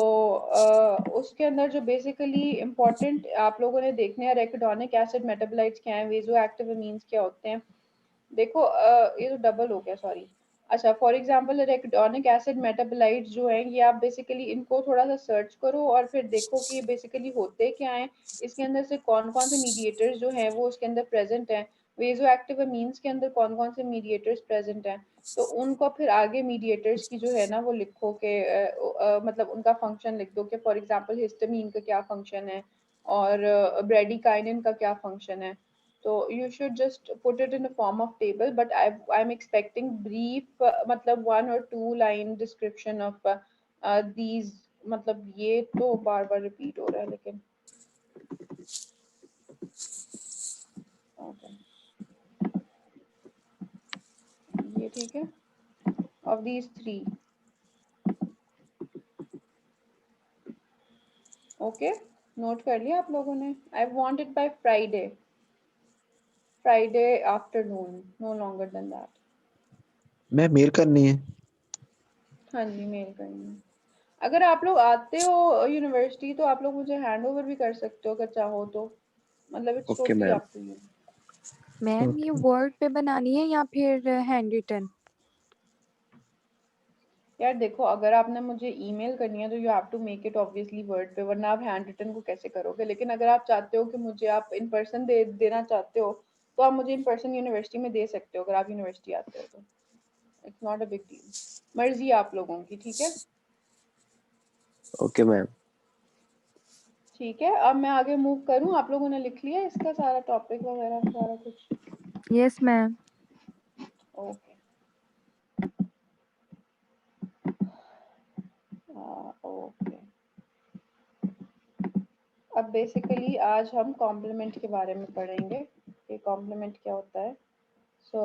उसके अंदर जो बेसिकली इम्पोर्टेंट आप लोगों ने देखने हैं, रेकोडोनिक एसिड मेटाबोलाइट्स क्या हैं, वेजो एक्टिव अमीन्स क्या होते हैं। देखो ये तो डबल हो गया, सॉरी। अच्छा, फॉर एग्जांपल रेकोडोनिक एसिड मेटाबोलाइट्स जो हैं ये आप बेसिकली इनको थोड़ा सा सर्च करो और फिर देखो कि ये बेसिकली होते क्या हैं, इसके अंदर से कौन कौन से मीडिएटर्स जो हैं वो उसके अंदर प्रेजेंट हैं, वेजो एक्टिव अमीन्स के अंदर कौन कौन से मीडिएटर्स प्रेजेंट हैं। तो उनको फिर आगे मीडिएटर्स की जो है ना वो लिखो कि मतलब उनका फंक्शन लिख दो कि फॉर एग्जांपल हिस्टामीन का क्या फंक्शन है और ब्रेडिकाइनिन का क्या फंक्शन है। So you should just put it in a form of table, but I'm expecting brief मतलब 1 or 2 line description of these, मतलब ये तो बार बार repeat हो रहा है लेकिन okay. ये ठीक है, of these 3 okay, note कर लिया आप लोगों ने। I want it by Friday afternoon, no longer than that। मैं मेल करनी है। हाँ जी, मेल करनी है। अगर आप लोग आते हो यूनिवर्सिटी तो आप लोग मुझे हैंड ओवर भी कर सकते हो अगर चाहो तो, मतलब it's okay totally ma'am. Up to you. Ma'am ये वर्ड पे बनानी है या फिर हैंड रिटन? यार देखो, अगर आपने मुझे ईमेल करनी है तो you have to make it obviously word पे, वरना आप हैंड रिटन को कैसे करोगे। लेकिन अगर आप चाहते हो कि मुझे आप इन पर्सन देना चाहते हो तो आप मुझे इन पर्सन यूनिवर्सिटी में दे सकते हो, अगर आप यूनिवर्सिटी आते हो तो it's not a big deal, मर्जी है आप लोगों की। ठीक है, ओके मैम। ठीक है, अब मैं आगे मूव करूं। आप लोगों ने लिख लिया इसका सारा टॉपिक वगैरह सारा कुछ? Yes ma'am. Okay okay. अब बेसिकली आज हम कॉम्प्लीमेंट के बारे में पढ़ेंगे कि कॉम्प्लीमेंट क्या होता है। सो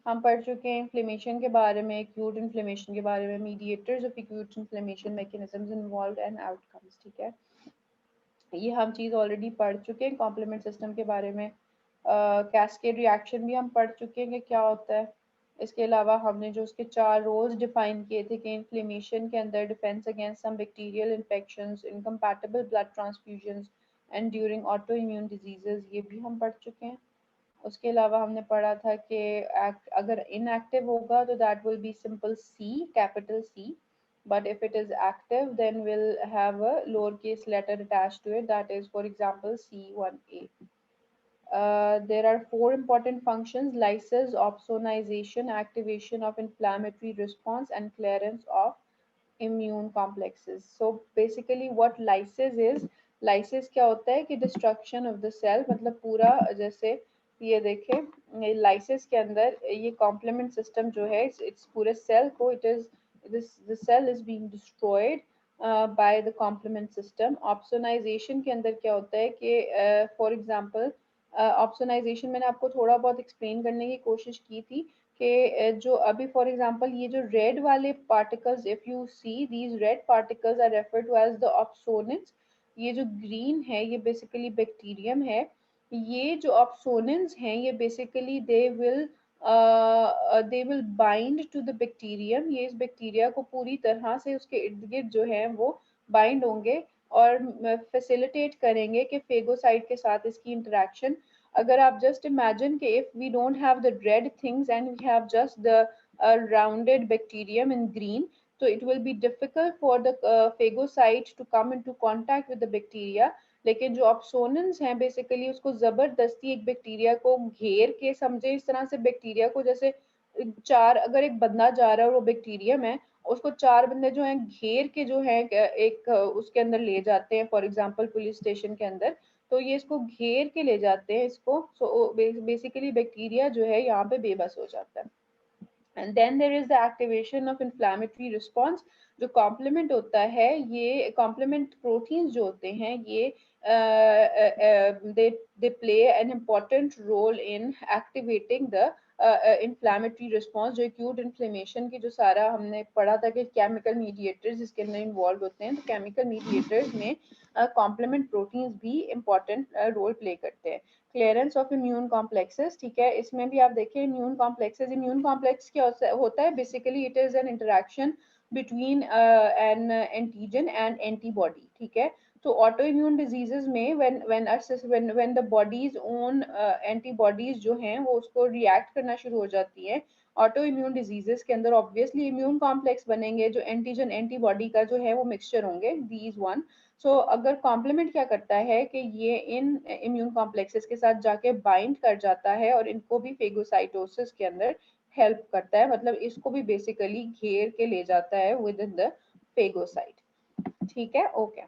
हम पढ़ चुके हैं इन्फ्लेमेशन के बारे में, एक्यूट इन्फ्लेमेशन के बारे में, mediators of acute inflammation, mechanisms involved and outcomes. ठीक है, ये हम चीज़ ऑलरेडी पढ़ चुके हैं कॉम्प्लीमेंट सिस्टम के बारे में। कैस्केड रिएक्शन भी हम पढ़ चुके हैं कि क्या होता है। इसके अलावा हमने जो उसके 4 रोल्स डिफाइन किए थे कि इन्फ्लेमेशन के अंदर defence against some bacterial infections, incompatible blood transfusions and during autoimmune diseases, ये भी हम पढ़ चुके हैं। उसके अलावा हमने पढ़ा था कि अगर इनएक्टिव होगा तो that will be simple C, capital C, but if it is active then we'll have a lowercase letter attached to it, that is for example C1A. There are 4 important functions: lysis, opsonization, activation of inflammatory response, and clearance of immune complexes. So basically what lysis is, lysis क्या होता है कि destruction of the cell, मतलब पूरा जैसे ये देखें lysis के अंदर ये complement system जो है it's पूरे cell को it is the cell is being destroyed by the complement system. Opsonization के अंदर क्या होता है कि for example ऑप्सोनाइजेशन मैंने आपको थोड़ा बहुत एक्सप्लेन करने की कोशिश की थी कि जो अभी फॉर एग्जांपल ये जो रेड वाले particles, if you see these red particles are referred to as the opsonins. ये जो ग्रीन है ये बेसिकली बैक्टीरियम है। ये जो ऑप्सोनिन्स हैं ये basically they will bind to the bacterium, ये इस बैक्टीरिया को पूरी तरह से उसके इर्द गिर्द जो है वो बाइंड होंगे और फैसिलिटेट करेंगे कि फेगोसाइट के साथ इसकी इंटरेक्शन अगर आप जस्ट इमेजिन कि if we don't have the red things and we have just the rounded bacterium in green, so it will be difficult for the phagocyte to come into contact with the bacteria. लेकिन जो ऑप्सोनेंस हैं basically उसको जबरदस्ती एक bacteria को घेर के, समझे इस तरह से बैक्टीरिया को जैसे चार, अगर एक बंदा जा रहा है और वो बैक्टीरियम है, उसको चार बंदे जो हैं घेर के जो है एक उसके अंदर ले जाते हैं, फॉर एग्जांपल पुलिस स्टेशन के अंदर, तो ये इसको घेर के ले जाते हैं इसको, सो बेसिकली बैक्टीरिया जो है यहाँ पे बेबस हो जाता है. And then there is the activation of inflammatory response. जो कॉम्प्लीमेंट होता है, ये कॉम्प्लीमेंट प्रोटीन्स जो होते हैं ये they play an important role in activating the inflammatory response. जो acute inflammation की जो सारा हमने पढ़ा था कि chemical mediators इसके अंदर involved होते हैं, तो chemical mediators में complement proteins भी important role play करते हैं. क्लियरेंस ऑफ इम्यून कॉम्प्लेक्सेस, ठीक है, इसमें भी आप देखें इम्यून कॉम्प्लेक्सेस. इम्यून कॉम्प्लेक्स क्या होता है? Basically it is an interaction between N antigen and antibody, ठीक है. तो ऑटो इम्यून डिजीजेस में when the bodies own antibodies जो हैं वो उसको रिएक्ट करना शुरू हो जाती हैं. ऑटो इम्यून डिजीजेस के अंदर ऑब्वियसली इम्यून कॉम्प्लेक्स बनेंगे जो एंटीजन एंटीबॉडी का जो है वो मिक्सचर होंगे, दीज वन. सो अगर कॉम्प्लीमेंट क्या करता है कि ये इन इम्यून कॉम्प्लेक्सेस के साथ जाके बाइंड कर जाता है और इनको भी फेगोसाइटोसिस के अंदर हेल्प करता है, मतलब इसको भी बेसिकली घेर के ले जाता है विद इन द फेगोसाइट, ठीक है. Okay,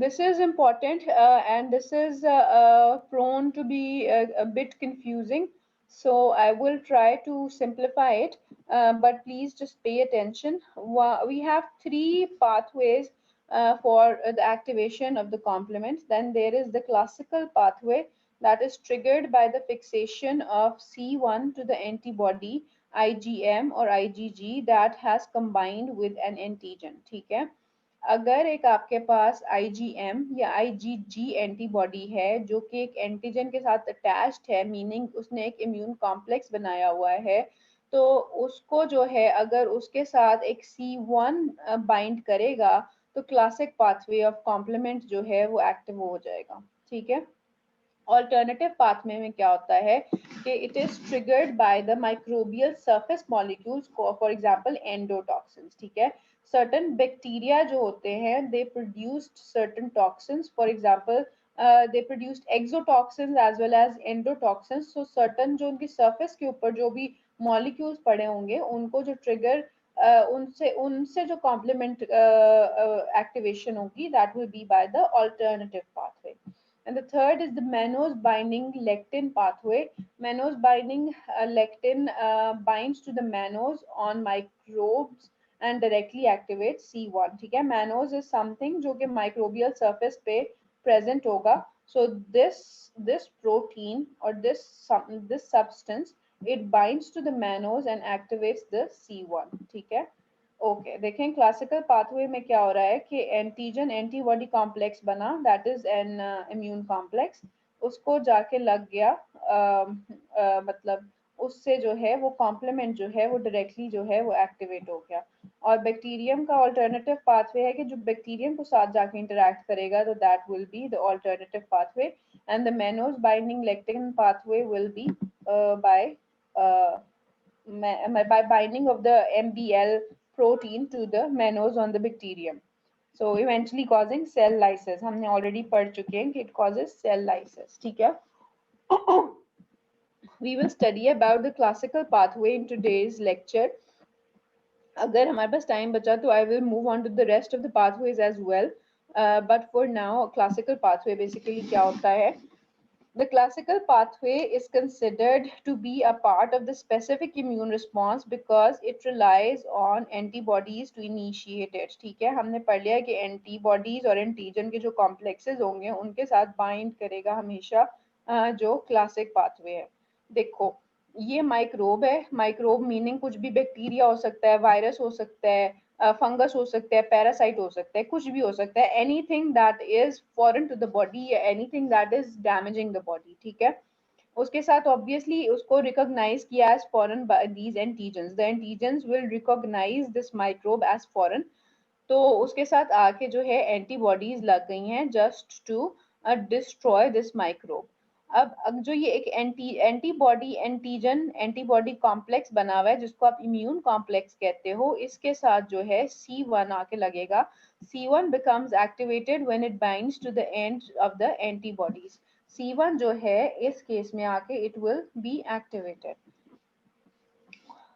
this is important and this is prone to be a bit confusing, so I will try to simplify it, but please just pay attention. We have three pathways for the activation of the complement. Then there is the classical pathway that is triggered by the fixation of C1 to the antibody IgM or IgG that has combined with an antigen, ठीक है. अगर एक आपके पास IgM या IgG antibody है जो कि एक एंटीजन के साथ अटैच्ड है, मीनिंग उसने एक इम्यून कॉम्प्लेक्स बनाया हुआ है, तो उसको जो है अगर उसके साथ एक C1 बाइंड करेगा तो क्लासिक पाथवे ऑफ कॉम्प्लीमेंट जो है वो एक्टिव हो जाएगा, ठीक है. ऑल्टरनेटिव पाथवे में क्या होता है कि it is triggered by the microbial surface molecules, for example endotoxins, ठीक है. certain bacteria जो होते हैं they produced certain toxins, for example they produced exotoxins as well as endotoxins. so certain जो उनकी surface के ऊपर जो भी molecules पड़े होंगे उनको जो trigger उनसे जो complement activation होगी that will be by the alternative pathway. And the third is the mannose binding lectin pathway. Mannose binding lectin binds to the mannose on microbes and directly activates C1, ठीक है. Mannose is something जो कि microbial surface पे present होगा. So this protein or this substance it binds to the mannose and activates the C1, ठीक है. Okay, देखें classical pathway में क्या हो रहा है कि एंटीजन एंटीबॉडी कॉम्प्लेक्स बना, that is an immune complex, उसको जाके लग गया मतलब उससे जो है वो कॉम्प्लीमेंट जो है वो डायरेक्टली जो है वो एक्टिवेट हो गया. और बैक्टीरियम का अल्टरनेटिव पाथवे है कि जो बैक्टीरियम को साथ जाके इंटरेक्ट करेगा तो that will be the alternative pathway. And the mannose binding lectin pathway will be by binding of the MBL protein to the mannose on the bacterium, so eventually causing cell lysis. हमने already पढ़ चुके हैं कि it causes cell lysis, ठीक है. We will study about the classical pathway in today's lecture. अगर हमारे पास time बचा तो I will move on to the rest of the pathways as well, but for now classical pathway basically क्या होता है. The classical pathway is considered to be a part of the specific immune response because it relies on antibodies to initiate it, ठीक है. हमने पढ़ लिया कि antibodies और antigen के जो complexes होंगे उनके साथ bind करेगा हमेशा जो classic pathway है. देखो ये माइक्रोब है, माइक्रोब मीनिंग कुछ भी बैक्टीरिया हो सकता है, वायरस हो सकता है, फंगस हो सकता है, पैरासाइट हो सकता है, कुछ भी हो सकता है, anything that is foreign to the body या anything that is damaging the body, ठीक है. उसके साथ ऑब्वियसली उसको रिकॉग्नाइज किया as foreign by these antigens. The antigens will recognise this microbe as foreign, तो उसके साथ आके जो है एंटीबॉडीज लग गई हैं just to destroy this microbe. अब जो ये एक एंटीबॉडी कॉम्प्लेक्स बना हुआ है जिसको आप इम्यून कॉम्प्लेक्स कहते हो, इसके साथ जो है C1 आके लगेगा. C1 becomes activated when it binds to the end of the antibodies. C1 जो है इस केस में आके it will be activated.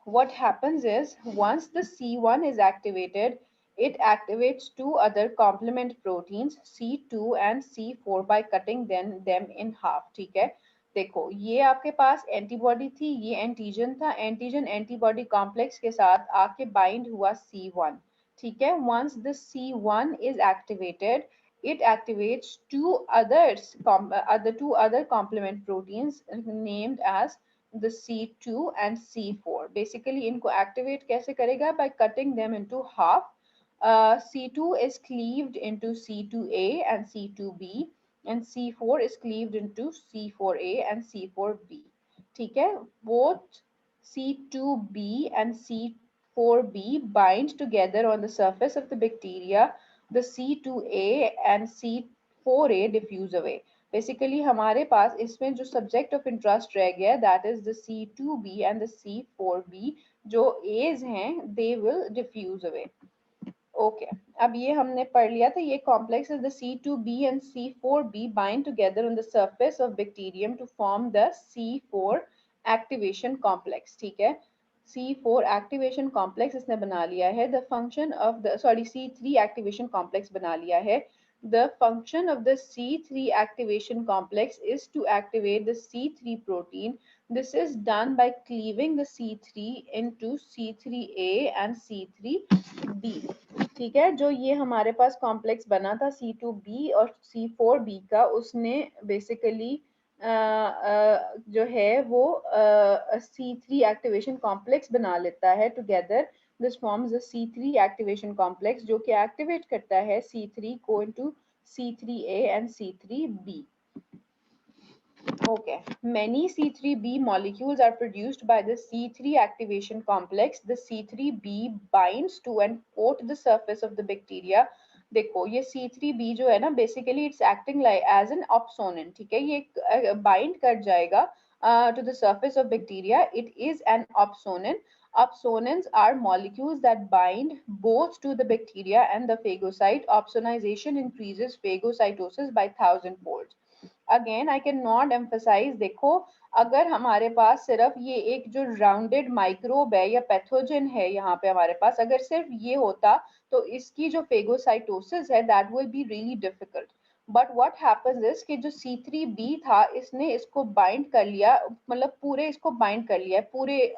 What happens is once the C1 is activated, it activates two other complement proteins C2 and C4 by cutting them in half. ठीक है, देखो ये आपके पास एंटीबॉडी थी, ये एंटीजन था, एंटीजन एंटीबॉडी कॉम्प्लेक्स के साथ आके बाइंड हुआ C1. ठीक है, once the C1 is activated, it activates two other complement proteins named as the C2 and C4. Basically इनको activate कैसे करेगा? By cutting them into half. C2 is cleaved into C2A and C2B and C4 is cleaved into C4A and C4B. ठीक है, both C2B and C4B bind together on the surface of the bacteria. The C2A and C4A diffuse away. Basically हमारे पास इसमें जो subject of interest रह गया that is the C2B and the C4B. जो A's हैं they will diffuse away. Okay, अब ये हमने पढ़ लिया था. ये complex is the C2B and C4B bind together on the surface of bacterium to form the C4 activation complex. ठीक है, C4 activation complex इसने बना लिया है. The function of the C3 activation complex बना लिया है. The function of the C3 activation complex is to activate the C3 protein. This is done by cleaving the C3 into C3A and C3B. ठीक है, जो ये हमारे पास complex बना था C2B और C4B का, उसने बेसिकली जो है वो C3 एक्टिवेशन कॉम्प्लेक्स बना लेता है together. This forms the C3 activation complex जो कि एक्टिवेट करता है C3 को into C3A and C3B. Okay, many C3B molecules are produced by the C3 activation complex. The C3B binds to and coat the surface of the bacteria. देखो ये C3B जो है ना basically it's acting like as an opsonin. ठीक है, ये bind कर जाएगा to the surface of bacteria. It is an opsonin. Opsonins are molecules that bind both to the bacteria and the phagocyte. Opsonization increases phagocytosis by 1000-fold. Again, I cannot emphasize. देखो अगर हमारे पास सिर्फ ये एक जो rounded microbe है या pathogen है यहाँ पे हमारे पास, अगर सिर्फ ये होता तो इसकी जो फेगोसाइटोसिस है that will be really difficult. But what happens is कि जो C3B था इसने इसको बाइंड कर लिया, मतलब पूरे इसको बाइंड कर लिया है, पूरे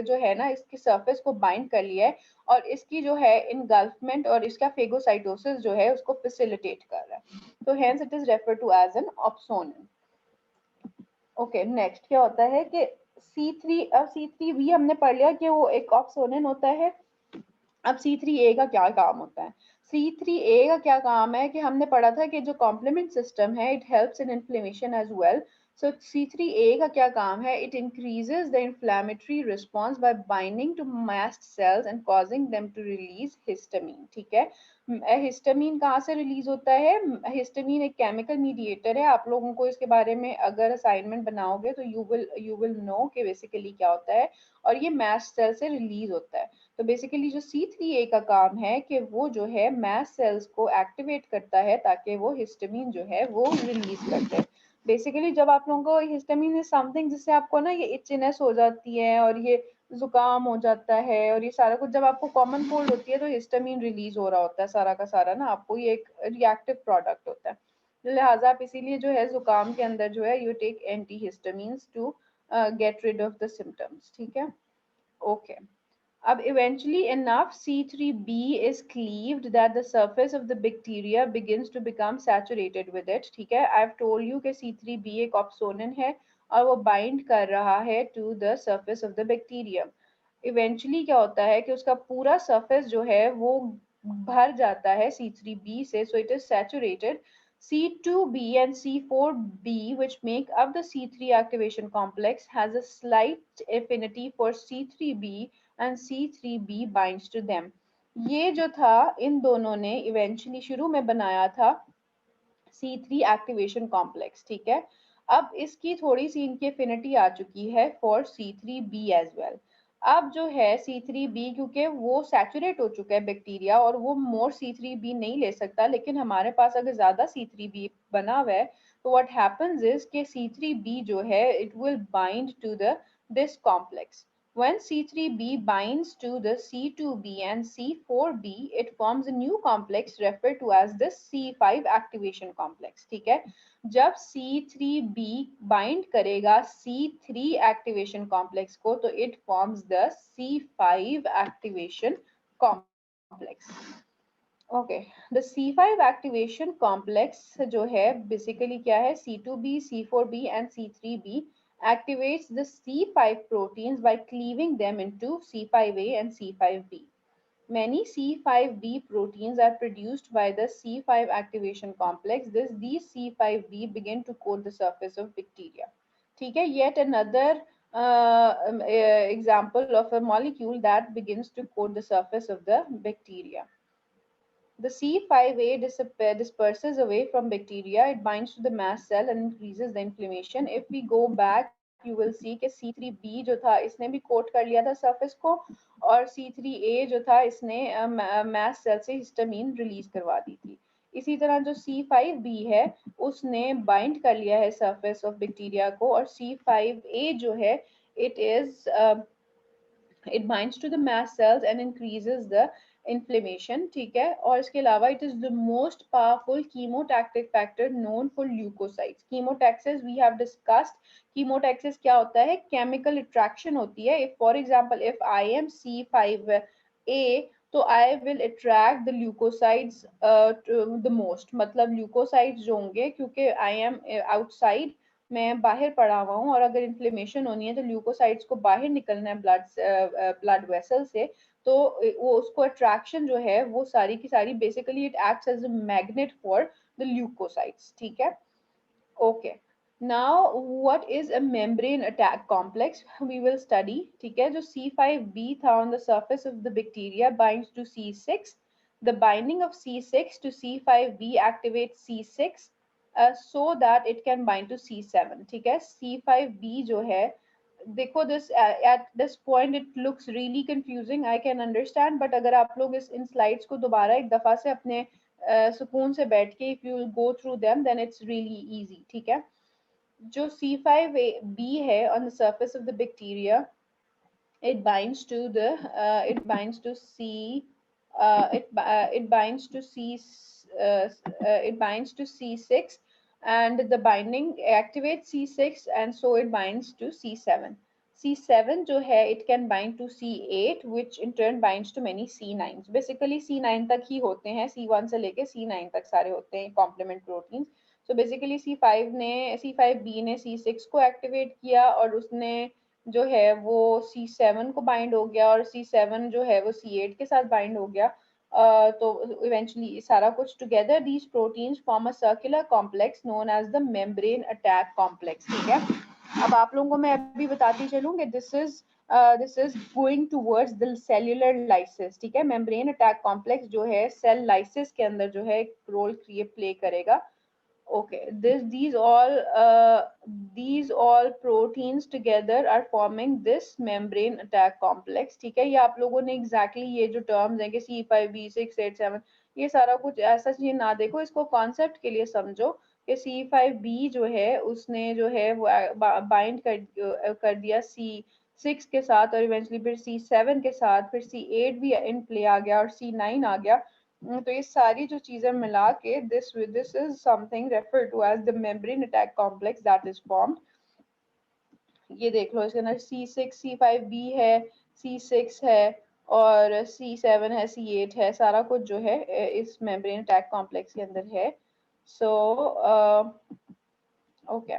जो है ना इसकी सरफेस को बाइंड कर लिया है और इसकी जो है इनगल्फमेंट और इसका फेगोसाइटोसिस जो है उसको फैसिलिटेट कर रहा है. तो hence it is referred to as an opsonin. Okay, next क्या होता है कि C3B हमने पढ़ लिया कि वो एक ऑप्सोनिन होता है. अब C3A का क्या काम होता है? C3A का क्या काम है कि हमने पढ़ा था कि जो कॉम्प्लीमेंट सिस्टम है it helps in inflammation as well. So C3A का क्या काम है? It increases the inflammatory response by binding to mast cells and causing them to release histamine. ठीक है, हिस्टामीन कहाँ से रिलीज होता है? हिस्टामीन एक केमिकल मीडिएटर है. आप लोगों को इसके बारे में अगर असाइनमेंट बनाओगे तो यू विल नो कि बेसिकली क्या होता है, और ये मास्ट सेल से रिलीज होता है. तो बेसिकली जो C3A का काम है कि वो जो है मास्ट सेल्स को एक्टिवेट करता है ताकि वो हिस्टामीन जो है वो रिलीज करते हैं. बेसिकली जब आप लोगों को हिस्टामीन इज समथिंग जिससे आपको ना ये इचनेस हो जाती है और ये जुकाम हो जाता है और ये सारा कुछ, जब आपको कॉमन कोल्ड होती है तो हिस्टामीन रिलीज हो रहा होता है सारा का सारा ना, आपको ये एक रिएक्टिव प्रोडक्ट होता है. लिहाजा आप इसीलिए जो है जुकाम के अंदर जो है you take anti histamines to get rid of the symptoms. ठीक है, ओके. अब eventually enough C3B is cleaved that the surface of the bacteria begins to become saturated with it. ठीक है, I've told you कि C3B एक opsonin है और वो bind कर रहा है to the surface of the bacterium. Eventually क्या होता है कि उसका पूरा surface जो है वो भर जाता है C3B से, so it is saturated. C2B and C4B, which make up the C3 activation complex, has a slight affinity for C3B and C3B binds to them. ये जो था इन दोनों ने इवेंचुअली शुरू में बनाया था C3 activation complex. ठीक है, अब इसकी थोड़ी सी इनकी एफिनिटी आ चुकी है फॉर C3b एज वेल। अब जो है C3b क्योंकि वो सैचुरेट हो चुका है बैक्टीरिया और वो मोर C3b नहीं ले सकता, लेकिन हमारे पास अगर ज्यादा C3b बना हुआ है तो व्हाट हैपेंस इज कि C3b जो है it will bind to the this complex. When C3b binds to the C2b and C4b, it forms a new complex referred to as the C5 activation complex. ठीक है, जब C3b bind करेगा C3 activation complex को तो it forms the C5 activation complex. Okay, the C5 activation complex जो है basically क्या है, C2b, C4b and C3b activates the C5 proteins by cleaving them into C5a and C5b. Many C5b proteins are produced by the C5 activation complex. These C5b begin to coat the surface of bacteria. ठीक है, yet another example of a molecule that begins to coat the surface of the bacteria. The C5a disperses away from bacteria. It binds to the mast cell and increases the inflammation. If we go back, you will see कि C3b जो था इसने भी coat कर लिया था surface को, और C3a जो था इसने mast cell से हिस्टामिन रिलीज करवा दी थी। इसी तरह जो C5b है उसने बाइंड कर लिया है सरफेस ऑफ बैक्टीरिया को, और C5a जो है it binds to the mast cells and increases the inflammation. ठीक है, और इसके अलावा it is the most powerful chemotactic factor known for leukocytes. Chemotaxis we have discussed. Chemotaxis क्या होता है, chemical attraction होती है. If for example if I am C5a तो I will attract the leukocytes the most. मतलब leukocytes जो होंगे क्योंकि I am outside, मैं बाहर पड़ा हुआ हूँ, और अगर इन्फ्लेमेशन होनी है तो ल्यूकोसाइट्स को बाहर निकलना है ब्लड वेसल से, तो वो उसको अट्रैक्शन जो है वो सारी की सारी basically it acts as a magnet for the leukocytes. ठीक है, okay. Now what is a membrane attack complex, we will study. ठीक है, जो C5b था on the surface of the bacteria binds to C6. The binding of C6 to C5b activates C6 so that it can bind to C7. ठीक है, C5b जो है, देखो this at this point it looks really confusing, I can understand, but अगर आप लोग इन slides को दोबारा एक दफा से अपने सुकून से बैठ के if you will go through them then it's really easy. ठीक है, जो C5b है on the surface of the bacteria, it binds to the it binds to C6 and the binding activates C6 and so it binds to C7. C7 जो है it can bind to C8 which in turn binds to many C9s. Basically C9 तक ही होते हैं, C1 से लेके C9 तक सारे होते हैं complement proteins. So basically C5b ने C6 को activate किया और उसने जो है वो C7 को बाइंड हो गया, और C7 जो है वो C8 के साथ बाइंड हो गया। तो इवेंचुअली सारा कुछ together these proteins form a circular complex known as the membrane attack complex. ठीक है, अब आप लोगों को मैं अभी बताती चलूं कि this is going towards the cellular lysis. ठीक है, मेम्ब्रेन अटैक कॉम्प्लेक्स जो है सेल लाइसिस के अंदर जो है रोल प्ले करेगा। Okay, these all proteins together are forming this membrane attack complex. ठीक है, ये आप लोगों ने exactly ये जो terms हैं कि C5b 6 8 7 ये सारा कुछ ऐसा चीज ना देखो, इसको concept के लिए समझो कि C5b जो है उसने जो है वो bind कर दिया C6 के साथ, और eventually फिर C7 के साथ, फिर C8 भी in play आ गया और C9 आ गया। तो ये सारी जो चीजें मिला के this is something referred to as the membrane attack complex that is formed. ये देख लो, इसके अंदर C6 C5b है, C6 है और C7 है, C8 है, सारा कुछ जो है इस membrane attack complex के अंदर है। So okay,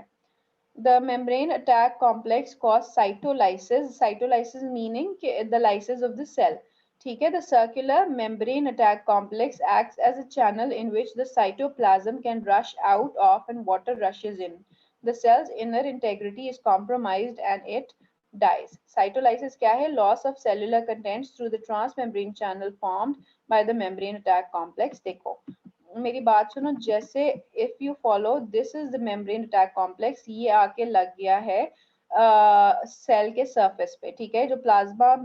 the membrane attack complex cause cytolysis meaning the lysis of the cell. ठीक है, the circular membrane attack complex acts as a channel in which the cytoplasm can rush out of and water rushes in. The cell's inner integrity is compromised and it dies. Cytolysis क्या है, loss of cellular contents through the transmembrane channel formed by the membrane attack complex. देखो मेरी बात सुनो, जैसे if you follow this is the membrane attack complex, ये आके लग गया है सेल के सरफेस पे, ठीक है, जो प्लाज्मा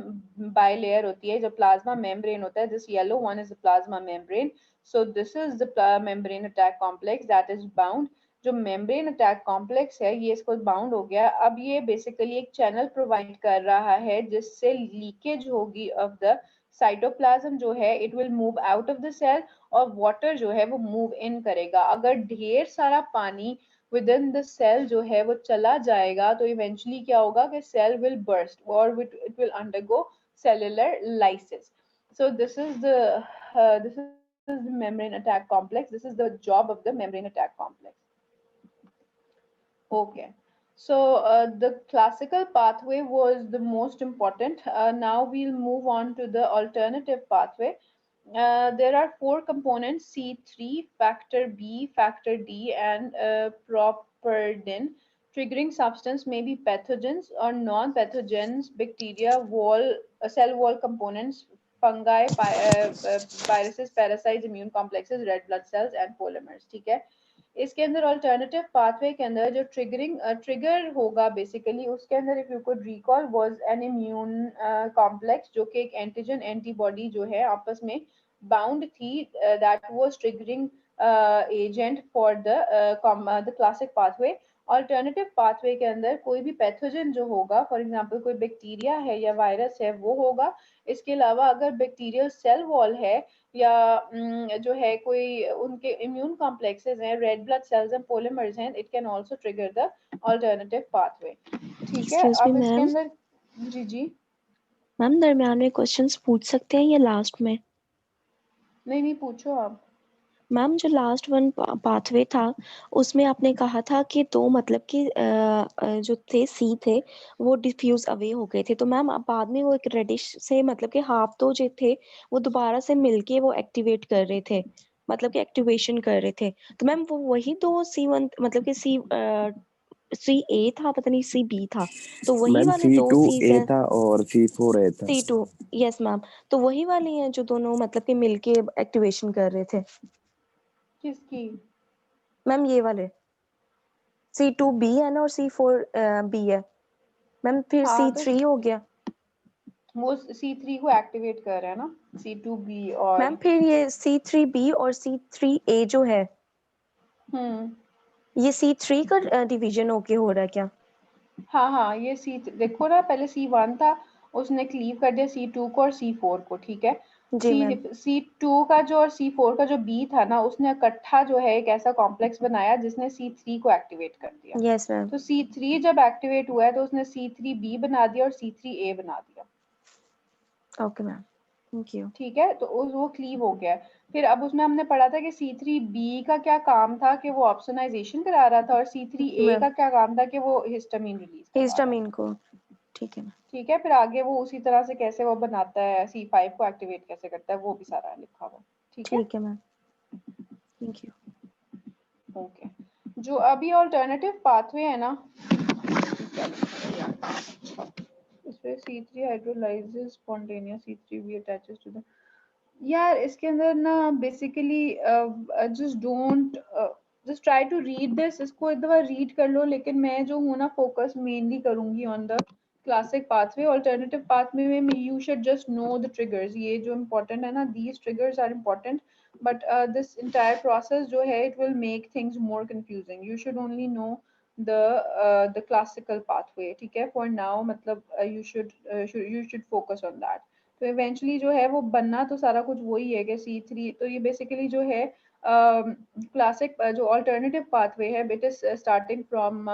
बाइलेयर होती है, जो प्लाज्मा मेम्ब्रेन होता है, this yellow one is the plasma membrane, so this is the membrane attack complex that is bound. जो मेम्ब्रेन अटैक कॉम्प्लेक्स है ये इसको बाउंड हो गया, अब ये बेसिकली एक चैनल प्रोवाइड कर रहा है जिससे लीकेज होगी ऑफ द साइटोप्लाज्म जो है, it will move out of the cell, और वाटर जो है वो मूव इन करेगा। अगर ढेर सारा पानी विद इन द सेल जो है वो चला जाएगा तो इवेंचुअली क्या होगा कि सेल विल बर्स्ट और it will undergo cellular lysis. So this is the membrane attack complex. This is the job of the membrane attack complex. Okay. So the classical pathway was the most important. Now we'll move on to the alternative pathway. There are four components: C3, factor B, factor D, and properdin. Triggering substance may be pathogens or non-pathogens, bacteria, cell wall components, fungi, viruses, parasites, immune complexes, red blood cells, and polymers. ठीक है, इसके अंदर alternative pathway के अंदर जो trigger होगा basically, उसके अंदर if you could recall was an immune complex, जो कि एक एंटीजन एंटीबॉडी जो है आपस में बाउंड थी, that was triggering agent for the classic pathway. Alternative pathway के अंदर कोई भी पैथोजन जो होगा, फॉर एग्जांपल कोई बैक्टीरिया है या वायरस है, वो होगा। इसके अलावा अगर बैक्टीरियल सेल वॉल है या जो है कोई उनके इम्यून कॉम्प्लेक्सेस हैं, red blood cells and polymers हैं, it can also trigger the alternative pathway. ठीक है, एक्सक्यूज मी अब इसके मैम, अंदर जी जी मैम दरमियान में क्वेश्चंस पूछ सकते हैं या लास्ट में? नहीं पूछो आप। मैम जो लास्ट वन पाथवे था उसमें आपने कहा था कि दो मतलब कि जो थे सी थे वो डिफ्यूज अवे हो गए थे, तो मैम अब बाद में वो एक रेडिश से मतलब कि हाफ तो जो थे वो दोबारा से मिलके वो एक्टिवेट कर रहे थे, मतलब कि एक्टिवेशन कर रहे थे, तो मैम वो वही दो C1 मतलब कि C A था, पता नहीं C B था, तो वही मैम वाले सी दो टू सीज ए हैं? था और C4 ए था। C2, यस मैम, तो वही वाले हैं जो दोनों मतलब कि मिलके एक्टिवेशन कर रहे थे किसकी? मैम? ये वाले C2B है ना और C4B है मैम, फिर हाँ तो C3 हो गया वो C3 को एक्टिवेट कर रहे हैं ना, C2B मैम, और फिर ये C3B और C3A जो है हम्म ये C3 का डिवीजन होके हो रहा है क्या? हाँ ये देखो ना, पहले C1 था, उसने क्लीव कर दिया C2 को और C4 को, ठीक है। जी मैम, C2 का जो और C4 का जो B था ना, उसने इकट्ठा जो है एक ऐसा कॉम्प्लेक्स बनाया जिसने C3 को एक्टिवेट कर दिया। यस मैम, तो C3 जब एक्टिवेट हुआ है तो उसने C3B बना दिया और C3A बना दिया। Okay ma'am, thank you. ठीक है, तो वो क्लीव हो गया है। फिर अब उसमें हमने पढ़ा था कि C3B का क्या काम था कि वो ऑप्सोनाइजेशन करा रहा था, और C3A मैम का क्या काम था कि वो हिस्टामिन रिलीज करवा रहा था। हिस्टामिन को, ठीक है मैम, ठीक है, फिर आगे वो उसी तरह से कैसे वो बनाता है, C5 को एक्टिवेट कैसे करता है, वो भी सारा लिखा हुआ है। ठीक है, ठीक है मैम, थैंक यू। ओके। जो अभी ऑल्टरनेटिव पाथवे है ना, इसमें C3 hydrolyses spontaneous, C3B attaches to the, यार इसके अंदर ना basically just don't just try to read this, इसको एक दफा रीड कर लो, लेकिन मैं जो हूँ ना फोकस मेनली करूंगी on the classic pathway. Alternative pathway में you should just know the triggers, ये जो इम्पोर्टेंट है ना, these triggers are important, but this entire process जो है it will make things more confusing. You should only know the classical pathway, ठीक है, for now, मतलब you should focus on that. तो इवेंचुअली जो है वो बनना तो सारा कुछ वही है कि C3, तो ये बेसिकली जो है क्लासिक जो अल्टरनेटिव पाथवे है, it is starting from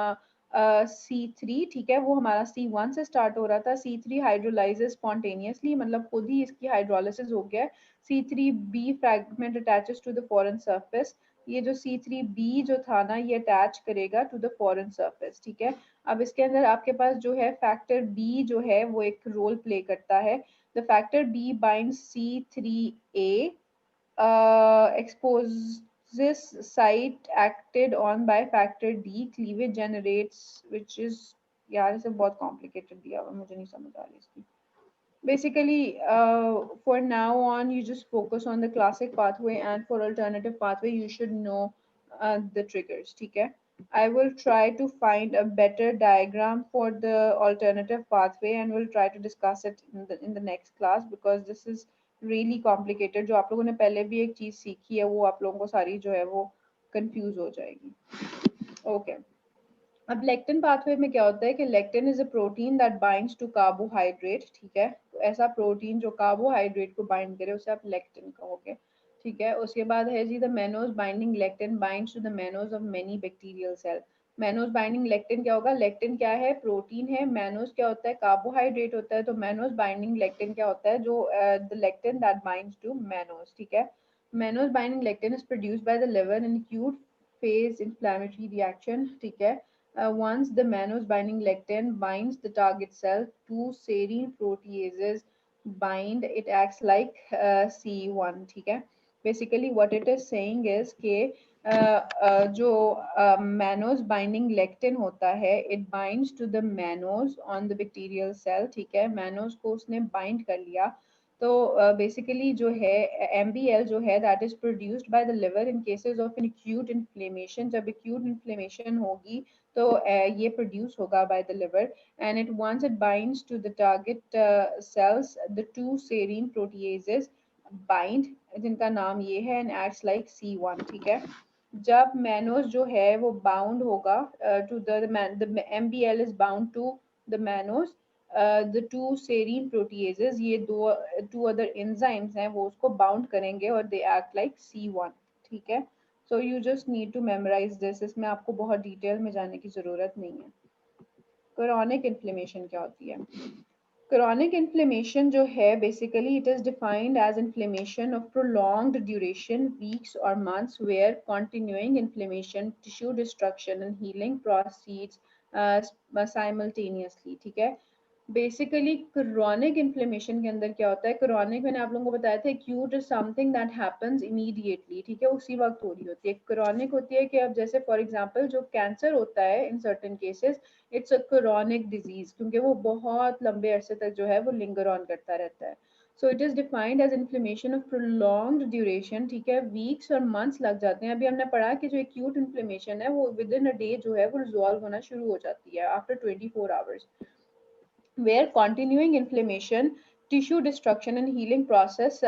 C3, ठीक है, वो हमारा C1 से स्टार्ट हो रहा था। C3 हाइड्रोलाइजेस स्पॉन्टेनियसली, मतलब खुद ही इसकी हाइड्रोलिसिस हो गया। C3B fragment attaches to the foreign surface, ये जो C3B जो था ना, ये अटैच करेगा टू द फॉरेन सरफेस, ठीक है। अब इसके अंदर आपके पास जो है फैक्टर B जो है वो एक रोल प्ले करता है। The factor B binds C3A, exposes site acted on by factor D, cleavage generates, which is, यार इसे बहुत complicated दिया हुआ, मुझे नहीं समझ आ रही इसकी। Basically, for now on, you just focus on the classic pathway, and for alternative pathway, you should know the triggers. Okay. I will try to find a better diagram for the alternative pathway, and we'll try to discuss it in the next class, because this is really complicated. जो आप लोगों ने पहले भी एक चीज सीखी है, वो आप लोगों को सारी जो है वो confuse हो जाएगी. Okay. अब लेक्टिन पाथवे में क्या होता है कि lectin is a protein that binds to carbohydrate. ठीक है, तो ऐसा प्रोटीन जो कार्बोहाइड्रेट को बाइंड करे उसे आप लेक्टिन कहोगे. ठीक है, उसके बाद है जी the mannose binding lectin binds to the mannose of many bacterial cell. Mannose binding lectin क्या होगा? लेक्टिन क्या है? प्रोटीन है. मेनोज क्या होता है? कार्बोहाइड्रेट होता है. तो मेनोज बाइंडिंग लेक्टिन क्या होता है? जो the lectin that binds to mannose. ठीक है, mannose binding lectin is produced by the liver in acute phase inflammatory reaction. ठीक है, once the mannose binding lectin binds the target cell, two serine proteases bind, it acts like C1. ठीक है, basically what it is saying is कि जो mannose binding lectin होता है, it binds to the mannose on the bacterial cell. ठीक है, mannose को उसने bind कर लिया. तो बेसिकली जो है MBL जो है that is produced by the liver in cases of an acute inflammation. जब acute inflammation होगी तो ये प्रोड्यूस होगा by the liver, and it once it binds to the target cells the two serine proteases bind, जिनका नाम ये है, and acts like C1. ठीक है, जब मैनोज जो है वो बाउंड होगा to the MBL is bound to the mannose, the two serine proteases, ये टू अदर एंजाइम्स हैं, वो उसको बाउंड करेंगे और दे एक्ट लाइक C1. ठीक है, so you just need to memorise this. इसमें आपको बहुत डिटेल में जाने की जरूरत नहीं है. क्रोनिक इन्फ्लेमेशन क्या होती है? Chronic inflammation जो है basically it is defined as inflammation of prolonged duration, weeks or months, where continuing inflammation, tissue destruction and healing proceeds simultaneously. ठीक है, बेसिकली क्रोनिक इन्फ्लेमेशन के अंदर क्या होता है? क्रोनिक मैंने आप लोगों को बताया था, acute is something that happens immediately. ठीक है, उसी वक्त हो रही होती है. क्रोनिक होती है कि अब जैसे फॉर एग्जांपल जो कैंसर होता है in certain cases, it's a chronic disease, क्योंकि वो बहुत लंबे अरसे तक जो है वो लिंगर ऑन करता रहता है. So it is defined as inflammation of prolonged duration. ठीक है, वीक्स और मंथ्स लग जाते हैं. अभी हमने पढ़ा कि जो एक्यूट इन्फ्लेमेशन है वो विद इन अ डे जो है वो रिजॉल्व होना शुरू हो जाती है after 24 hours, where continuing inflammation, tissue destruction and healing process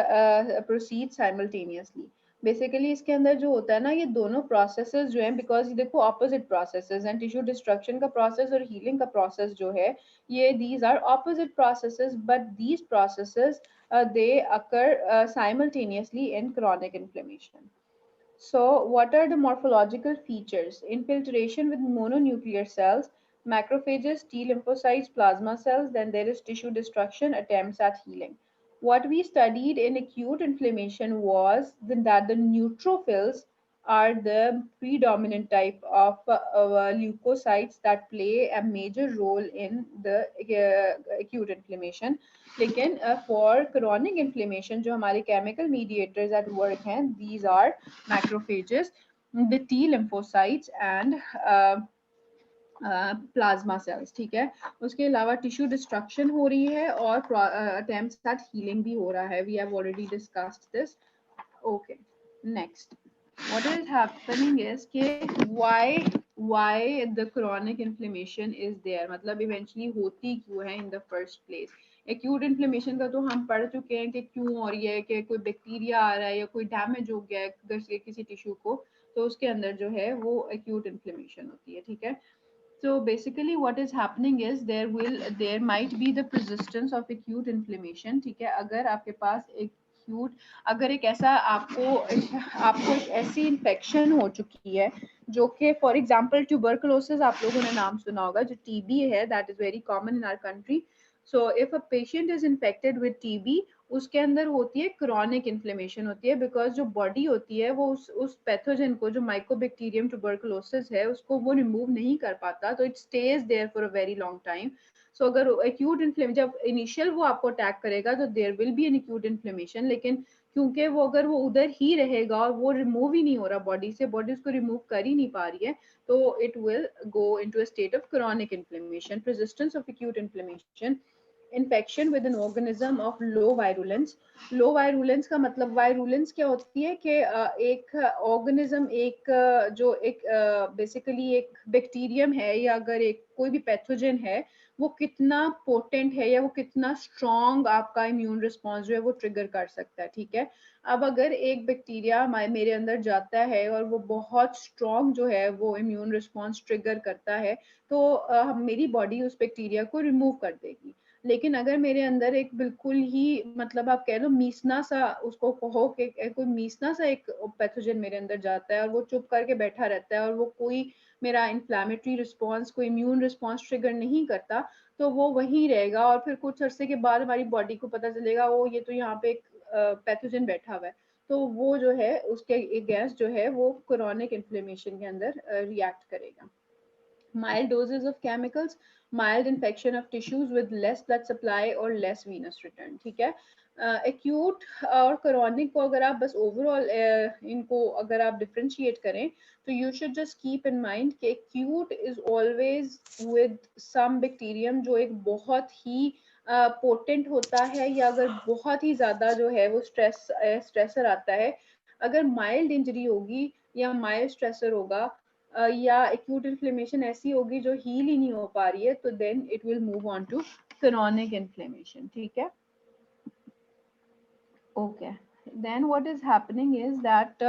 proceed simultaneously. Basically इसके अंदर जो होता है ना, ये दोनों प्रोसेसेस जो हैं, बिकॉज देखो ऑपोजिट प्रोसेसेस हैं, टिश्यू डिस्ट्रक्शन का प्रोसेस और हीलिंग का प्रोसेस जो है, ये these are opposite processes, but these processes they occur simultaneously in chronic inflammation. So what are the morphological features? Infiltration with mononuclear cells, macrophages, T lymphocytes, plasma cells, then there is tissue destruction, attempts at healing. What we studied in acute inflammation was that the neutrophils are the predominant type of leukocytes that play a major role in the acute inflammation. लेकिन for chronic inflammation जो हमारे chemical mediators at work हैं, these are macrophages, the T lymphocytes and plasma cells. ठीक है, उसके अलावा tissue destruction हो रही है और अटेम्प्ट्स एट हीलिंग भी हो रहा है. We have already discussed this. Okay, next what is happening is कि why the chronic inflammation is there, मतलब eventually होती क्यों है in the first place. Acute inflammation का तो हम पढ़ चुके हैं कि क्यों हो रही है, कि कोई बैक्टीरिया आ रहा है या कोई डैमेज हो गया है किसी टिश्यू को, तो उसके अंदर जो है वो एक्यूट इन्फ्लेमेशन होती है. ठीक है, so basically what is happening is there might be the persistence of acute inflammation. ठीक है, अगर आपके पास अगर एक ऐसा आपको एक ऐसी इन्फेक्शन हो चुकी है जो कि फॉर एग्जांपल ट्यूबरकुलोसिस आप लोगों ने नाम सुना होगा, जो टीबी है, that is very common in our country. So if a patient is infected with TB, उसके अंदर होती है क्रोनिक इन्फ्लेमेशन होती है, बिकॉज जो बॉडी होती है वो उस पैथोजन को, जो माइकोबैक्टीरियम ट्यूबरकुलोसिस है, उसको वो रिमूव नहीं कर पाता, तो it stays there for a very long time. So अगर एक्यूट इन्फ्लेमेशन, जब इनिशियल वो आपको अटैक करेगा तो there will be an acute inflammation, लेकिन क्योंकि वो अगर वो उधर ही रहेगा और वो रिमूव ही नहीं हो रहा बॉडी से, बॉडी उसको रिमूव कर ही नहीं पा रही है, तो it will go into a state of chronic inflammation. Resistance of acute inflammation infection with an organism of low virulence. Low virulence का मतलब, वायरुलेंस क्या होती है कि एक ऑर्गेनिज्म, एक जो एक बेसिकली एक बैक्टीरियम है या अगर एक कोई भी पैथोजन है, वो कितना पोटेंट है या वो कितना स्ट्रॉन्ग आपका इम्यून रिस्पॉन्स जो है वो ट्रिगर कर सकता है। ठीक है, अब अगर एक बैक्टीरिया मेरे अंदर जाता है और वो बहुत स्ट्रॉन्ग जो है वो इम्यून रिस्पॉन्स ट्रिगर करता है, तो मेरी बॉडी उस बैक्टीरिया को रिमूव कर देगी। लेकिन अगर मेरे अंदर एक बिल्कुल ही मतलब आप कह लो मीसना सा, उसको कहो कि कोई मीसना सा एक पैथोजन मेरे अंदर जाता है और वो चुप करके बैठा रहता है और वो कोई मेरा इन्फ्लामेटरी रिस्पॉन्स, कोई इम्यून रिस्पॉन्स ट्रिगर नहीं करता, तो वो वहीं रहेगा और फिर कुछ अरसे के बाद हमारी बॉडी को पता चलेगा वो ये तो यहाँ पे एक पैथोजन बैठा हुआ है, तो वो जो है उसके अगेंस्ट जो है वो क्रोनिक इन्फ्लेमेशन के अंदर रिएक्ट करेगा। Mild doses of chemicals, mild infection of tissues with less blood supply or less venous return। ठीक है, एक्यूट और क्रोनिक को अगर आप बस ओवरऑल इनको अगर आप डिफरेंशिएट करें तो you should just keep in mind कि acute is always with some bacterium जो एक बहुत ही पोटेंट होता है, या अगर बहुत ही ज्यादा जो है वो स्ट्रेसर आता है। अगर माइल्ड इंजरी होगी या माइल्ड स्ट्रेसर होगा या एक्यूट इन्फ्लेमेशन ऐसी होगी जो हील ही नहीं हो पा रही है, तो then it will move on to chronic inflammation. ठीक है, okay, then what is happening is that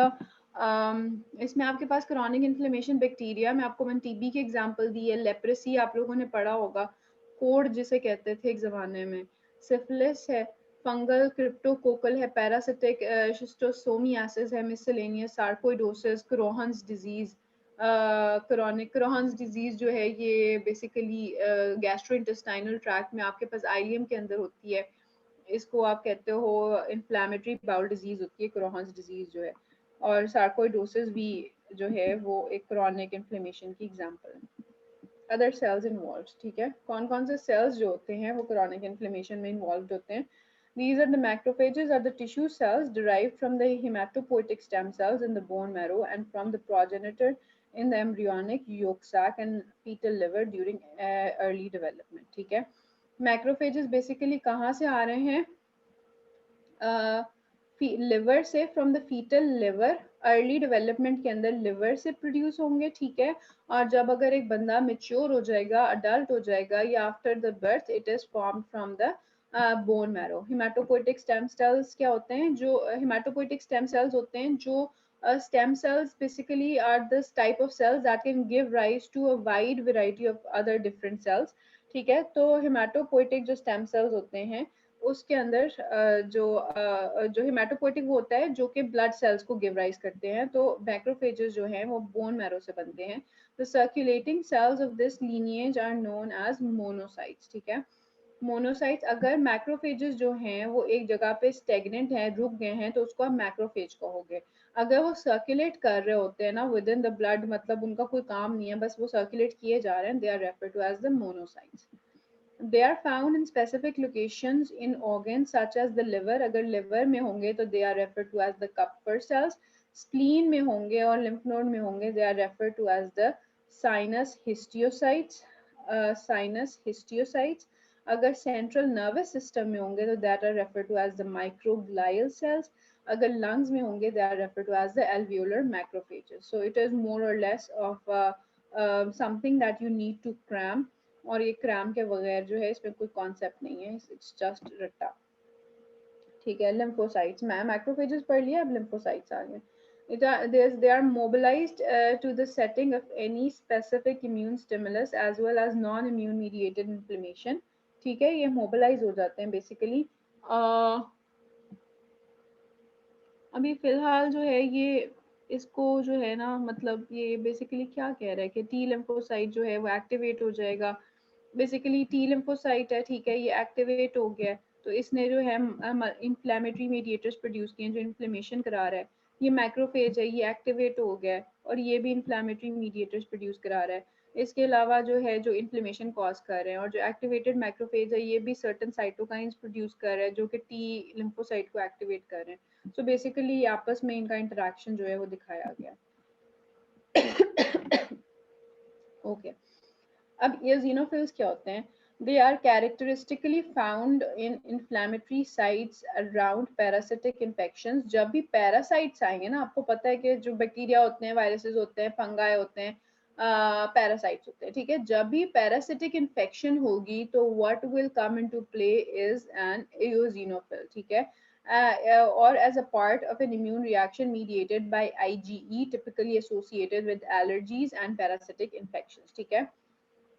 इसमें आपके पास क्रोनिक इन्फ्लेमेशन बैक्टीरिया में आपको मैंने टीबी की एग्जांपल दी है, लेप्रेसी आप लोगों ने पढ़ा होगा, कोड जिसे कहते थे एक जमाने में, सिफिलिस है, फंगल क्रिप्टोकोकल है, पैरासिटिक शिस्टोसोमियासिस है, miscellaneous sarcoidosis, Crohn's disease. Chronic Crohn's disease जो है ये बेसिकली गैस्ट्रोइंटेस्टाइनल ट्रैक्ट में आपके पास आइलियम के अंदर होती है, इसको आप कहते हो इन्फ्लेमेटरी बाउल डिजीज होती है क्रोहन्स डिजीज जो है, और सार्कोइडोसिस भी जो है वो एक क्रोनिक इन्फ्लेमेशन की एग्जांपल है। अदर सेल्स इन्वॉल्व्ड, ठीक है, कौन कौन से सेल्स जो होते हैं वो क्रोनिक इन्फ्लेमेशन में इन्वॉल्व होते हैं। These are the macrophages are the tissue cells derived from the hematopoietic stem cells in the bone marrow and from the progenitor in the embryonic yolk sac and fetal liver during early development। ठीक है, macrophages basically कहाँ से आ रहे हैं, liver से, from the foetal liver, early development के अंदर liver से प्रोड्यूस होंगे। ठीक है, और जब अगर एक बंदा मेच्योर हो जाएगा, अडल्ट हो जाएगा, या after the birth it is form from the bone marrow. Haematopoietic stem cells क्या होते हैं, जो हिमेटोपोइटिक स्टेम सेल्स होते हैं, जो stem cells basically are this type of cells that can give rise to a wide variety of other different cells। ठीक है, तो हिमेटोपोइटिक जो स्टेम सेल्स होते हैं उसके अंदर जो हिमेटोपोइटिक वो होता है जो कि ब्लड सेल्स को गिव राइज करते हैं, तो मैक्रोफेजेस जो हैं वो बोन मैरो से बनते हैं। The circulating cells of this lineage are known as monocytes. ठीक है, मोनोसाइट्स, अगर मैक्रोफेजेस जो हैं वो एक जगह पे स्टेगनेंट हैं, रुक गए हैं, तो उसको आप मैक्रोफेज कहोगे। अगर वो सर्कुलेट कर रहे होते हैं ना विद इन द ब्लड, मतलब उनका कोई काम नहीं है, बस वो सर्कुलेट किए जा रहे हैं, they are referred to as the monocytes. They are found in specific locations in organs such as the liver। अगर liver में होंगे तो they are referred to as the Kupffer cells। spleen में होंगे और lymph node में होंगे they are referred to as the sinus histiocytes। sinus histiocytes। अगर central nervous system में होंगे तो that are referred to as the microglial cells। अगर lungs में होंगे they are referred to as the alveolar macrophages। So it is more or less of something that you need to cram, और ये cram के बगैर जो है इसमें कोई कॉन्सेप्ट नहीं है, इट्स जस्ट रट्टा। ठीक है, लिम्फोसाइट्स, मैं मैक्रोफेजेस पढ़ लिया, अब लिम्फोसाइट्स आ गए। they are mobilized to the setting of any specific immune stimulus as well as non immune mediated inflammation। ठीक है, ये मोबिलाइज हो जाते हैं बेसिकली। अभी फिलहाल जो है ये इसको जो है ना, मतलब ये बेसिकली क्या कह रहा है कि टी लिम्फोसाइट जो है वो एक्टिवेट हो जाएगा। बेसिकली टी लिम्फोसाइट है, ठीक है, ये एक्टिवेट हो गया है, तो इसने जो है इंफ्लेमेटरी मीडिएटर्स प्रोड्यूस किए जो इन्फ्लेमेशन करा रहा है। ये मैक्रोफेज है, ये एक्टिवेट हो गया है और ये भी इन्फ्लेमेटरी मीडिएटर्स प्रोड्यूस करा रहा है। इसके अलावा जो है जो इन्फ्लेमेशन कॉज कर रहे हैं, और जो एक्टिवेटेड मैक्रोफेज है ये भी सर्टेन साइटोकाइंस प्रोड्यूस कर रहा है जो कि टी लिम्फोसाइट को एक्टिवेट कर रहे हैं। सो बेसिकली आपस में इनका इंटरेक्शन जो है वो दिखाया गया। ओके, अब ये जीनोफिल्स क्या होते हैं। They are characteristically found in inflammatory sites around parasitic infections. जब भी parasites आएंगे ना, आपको पता है कि जो बैक्टीरिया होते हैं, वायरसेस होते हैं, फंगाई होते हैं, पैरासाइट्स होते हैं, ठीक है। जब भी पैरासिटिक इन्फेक्शन होगी तो what will come into play is an eosinophil, ठीक है। Or as a part of an immune reaction mediated by IgE, typically associated with allergies and parasitic infections, ठीक है।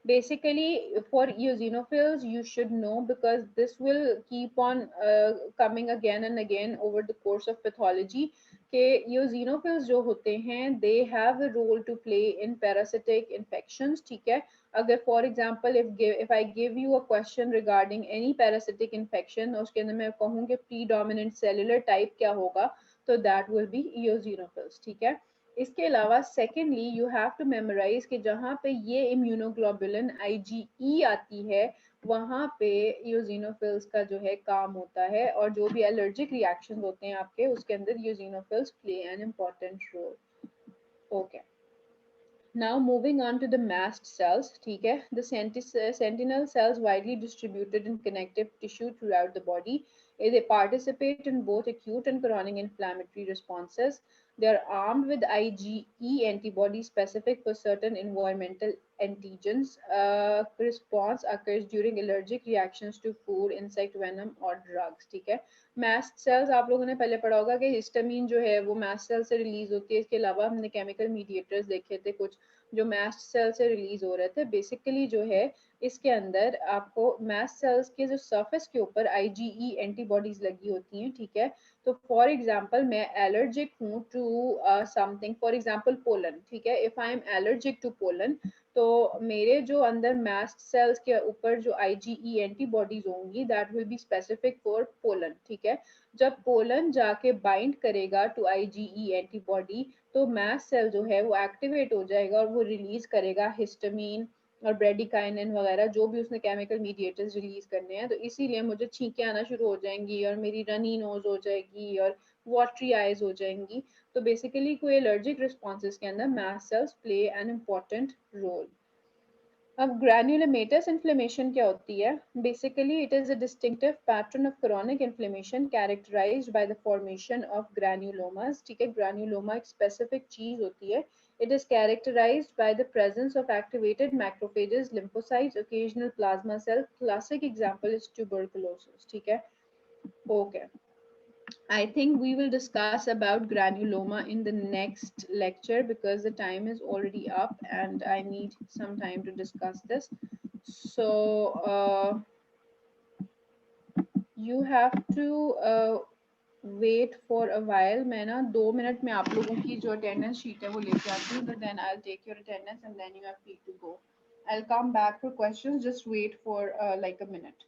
Basically, for eosinophils, you should know because this will keep on coming again and again over the course of pathology. कि eosinophils जो होते हैं, they have a role to play in parasitic infections, ठीक है। अगर for example, if I give you a question regarding any parasitic infection, उसके अंदर मैं कहूँ कि predominant cellular type क्या होगा, तो that will be eosinophils, ठीक है। इसके अलावा secondly you have to memorise कि जहाँ पे ये इम्यूनोग्लोबुलिन IgE आती है, वहाँ पे यूजिनोफिल्स का जो है काम होता है, और जो भी एलर्जिक रिएक्शन होते हैं आपके, उसके अंदर eosinophils play an important role. Okay, now moving on to the mast cells, ठीक है। The sentinel cells widely distributed in connective tissue throughout the body. They participate in both acute and chronic inflammatory responses. They are armed with IgE antibodies specific for certain environmental antigens. Response occurs during allergic reactions to food, insect venom or drugs, ठीक है। Mast cells आप लोगों ने पहले पढ़ा होगा कि histamine जो है वो मास्ट सेल से रिलीज होती है। इसके अलावा हमने केमिकल मीडिएटर्स देखे थे कुछ जो मास्ट सेल से रिलीज हो रहे थे। बेसिकली जो है इसके अंदर आपको मास्ट सेल्स के जो सरफेस के ऊपर IgE एंटीबॉडीज लगी होती हैं, ठीक है। तो फॉर एग्जांपल मैं एलर्जिक हूँ to something, for example pollen, ठीक है। If I am allergic to pollen, तो मेरे जो अंदर मास्ट सेल्स के ऊपर जो IgE एंटीबॉडीज होंगी, that will be specific for pollen, ठीक है। जब पोलन जाके बाइंड करेगा टू IgE एंटीबॉडी, तो मास्ट सेल जो है वो एक्टिवेट हो जाएगा और वो रिलीज करेगा हिस्टामिन और ब्रेडिकाइनिन वगैरह, जो भी उसने केमिकल मीडिएटर्स रिलीज करने हैं। तो इसीलिए मुझे छींकें आना शुरू हो जाएंगी और मेरी रनी नोज हो जाएगी और वाटरी आइज हो जाएंगी। तो बेसिकली कोई एलर्जिक रिस्पॉन्सेज के अंदर mast cells play an important role. अब ग्रैन्युलोमेटस इन्फ्लेमेशन क्या होती है? Basically it is a distinctive pattern of chronic inflammation characterised by the formation of granulomas, ठीक है। ग्रैन्युलोमा एक स्पेसिफिक चीज होती है। It is characterised by the presence of activated macrophages, lymphocytes, occasional plasma cell. Classic example is tuberculosis, ठीक है। Okay, I think we will discuss about granuloma in the next lecture because the time is already up and I need some time to discuss this. So you have to wait for a while. मैं ना 2 minute में आप लोगों की जो attendance sheet है वो लेके आती हूँ, but then I'll take your attendance and then you are free to go. I'll come back for questions. Just wait for like a minute.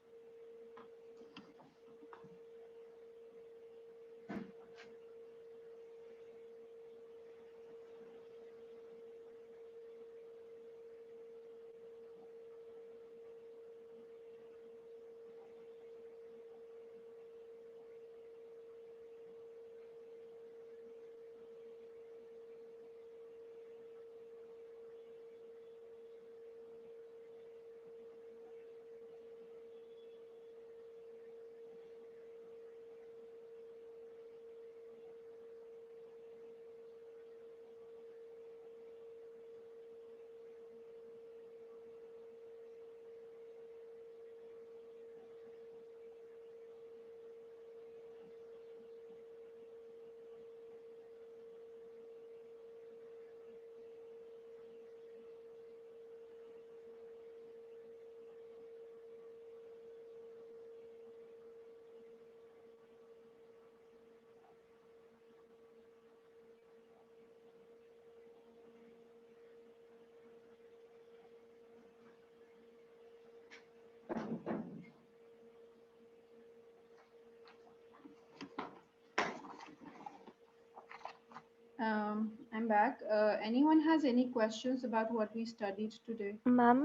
I'm back. Anyone has any questions about what we studied today? Ma'am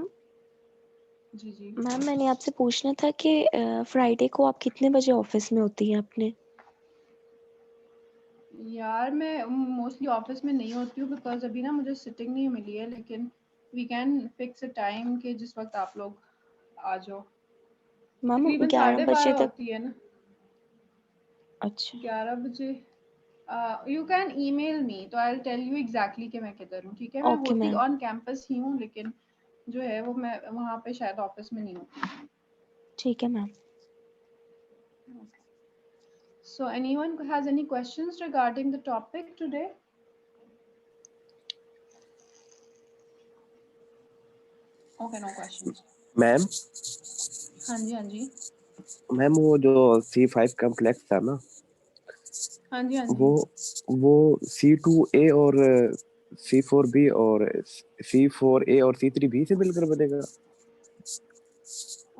जी जी ma'am मैंने आपसे पूछना था कि Friday को आप कितने बजे ऑफिस में होती हैं अपने? यार मैं मोस्टली ऑफिस में नहीं होती हूँ बिकॉज अभी ना मुझे सिटिंग नहीं मिली है, लेकिन we can fix a time कि जिस वक्त आप लोग आ जाओ। मैम तकरीबन 11 बजे 12:30 तक। होती है ना, अच्छा 11 बजे। यू कैन ईमेल मी, तो I will tell you exactly कि मैं किधर हूँ, ठीक है। मैं ओके होती मैम। ऑन कैंपस ही हूँ, लेकिन जो है वो मैं वहाँ पे शायद ऑफिस में नहीं हूँ। ठीक है ma'am. So anyone has any questions regarding the topic today? Okay, no questions. Ma'am हाँ जी, हाँ जी, मैम वो जो C5 कॉम्प्लेक्स था ना, हाँ जी, हाँ जी। वो C2A और C4B और C4A और C3B से मिलकर बनेगा।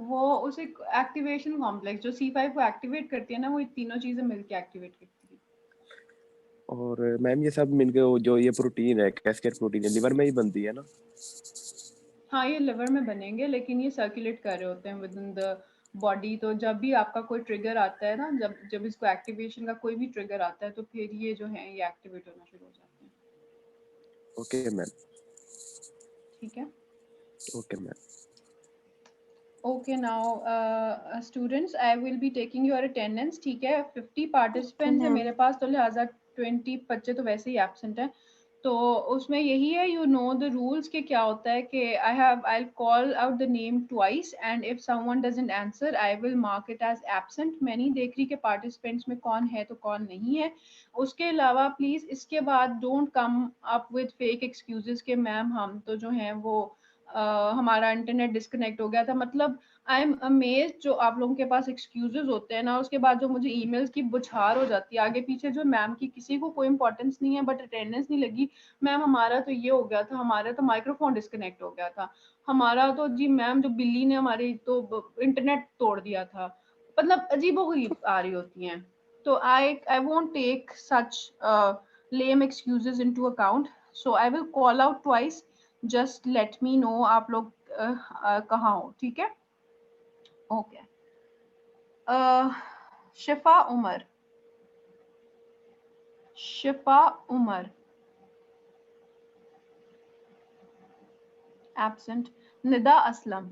वो उसे एक्टिवेशन कॉम्प्लेक्स जो C5 को एक्टिवेट करती है ना, वो ये तीनों चीजें मिलके एक्टिवेट करती है। और मैम ये सब मिलके वो जो ये प्रोटीन है, कैस्केड प्रोटीन है, लिवर में ही बनती है ना? हाँ, ये लिवर में बनेंगे, लेकिन ये सर्कुलेट कर रहे होते हैं विद इन द बॉडी। तो जब भी आपका कोई ट्रिगर आता है ना, जब जब इसको एक्टिवेशन का कोई भी ट्रिगर आता है, तो फिर ये जो है ये एक्टिवेट होना शुरू हो जाते हैं। Okay ma'am. ठीक है। Okay ma'am. Okay, now students, I will be taking your attendance, ठीक है। 50 participants है ma'am. मेरे पास, तो लिहाजा 20 बच्चे तो वैसे ही absent हैं। तो उसमें यही है, you know the rules के क्या होता है कि I'll call out the name twice, and if someone doesn't answer, I will mark it as absent। मैं नहीं देख रही कि participants में कौन है तो कौन नहीं है। उसके अलावा प्लीज इसके बाद don't come up with fake excuses कि मैम हम तो जो हैं वो हमारा इंटरनेट डिस्कनेक्ट हो गया था। मतलब आई एम अमेज्ड जो आप लोगों के पास एक्सक्यूजेस होते हैं ना, उसके बाद जो मुझे ईमेल्स की बुछार हो जाती है आगे पीछे, जो मैम की किसी को कोई इंपॉर्टेंस नहीं है, बट अटेंडेंस नहीं लगी। मैम हमारा तो ये हो गया था, हमारा तो माइक्रोफोन डिस्कनेक्ट हो गया था, हमारा तो जी मैम जो बिल्ली ने हमारी तो इंटरनेट तोड़ दिया था। मतलब अजीबोगरीब आ रही होती हैं। तो I won't take such lame excuses into account, so I will call out twice, just let me know आप लोग कहाँ हो, ठीक है। Okay. Shifa Umar, Shifa Umar absent. Nida Aslam,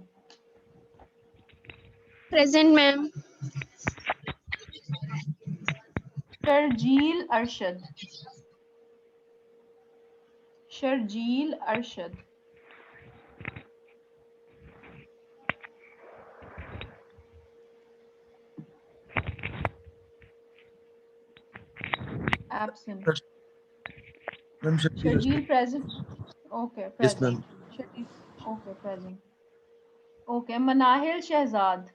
present ma'am. Sharjeel Arshad, Sharjeel Arshad, absent. Ma'am Shakeel Sharjeel present, okay yes ma'am. Present. Sharjeel okay present. Okay. Manahil Shahzad,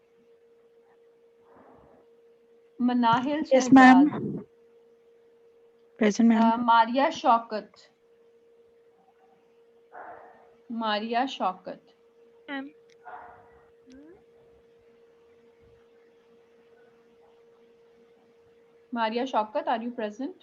Manahil yes ma'am. Shahzad. Present ma'am. Maria Shaukat, Maria Shaukat. Ma'am Maria Shaukat, are you present?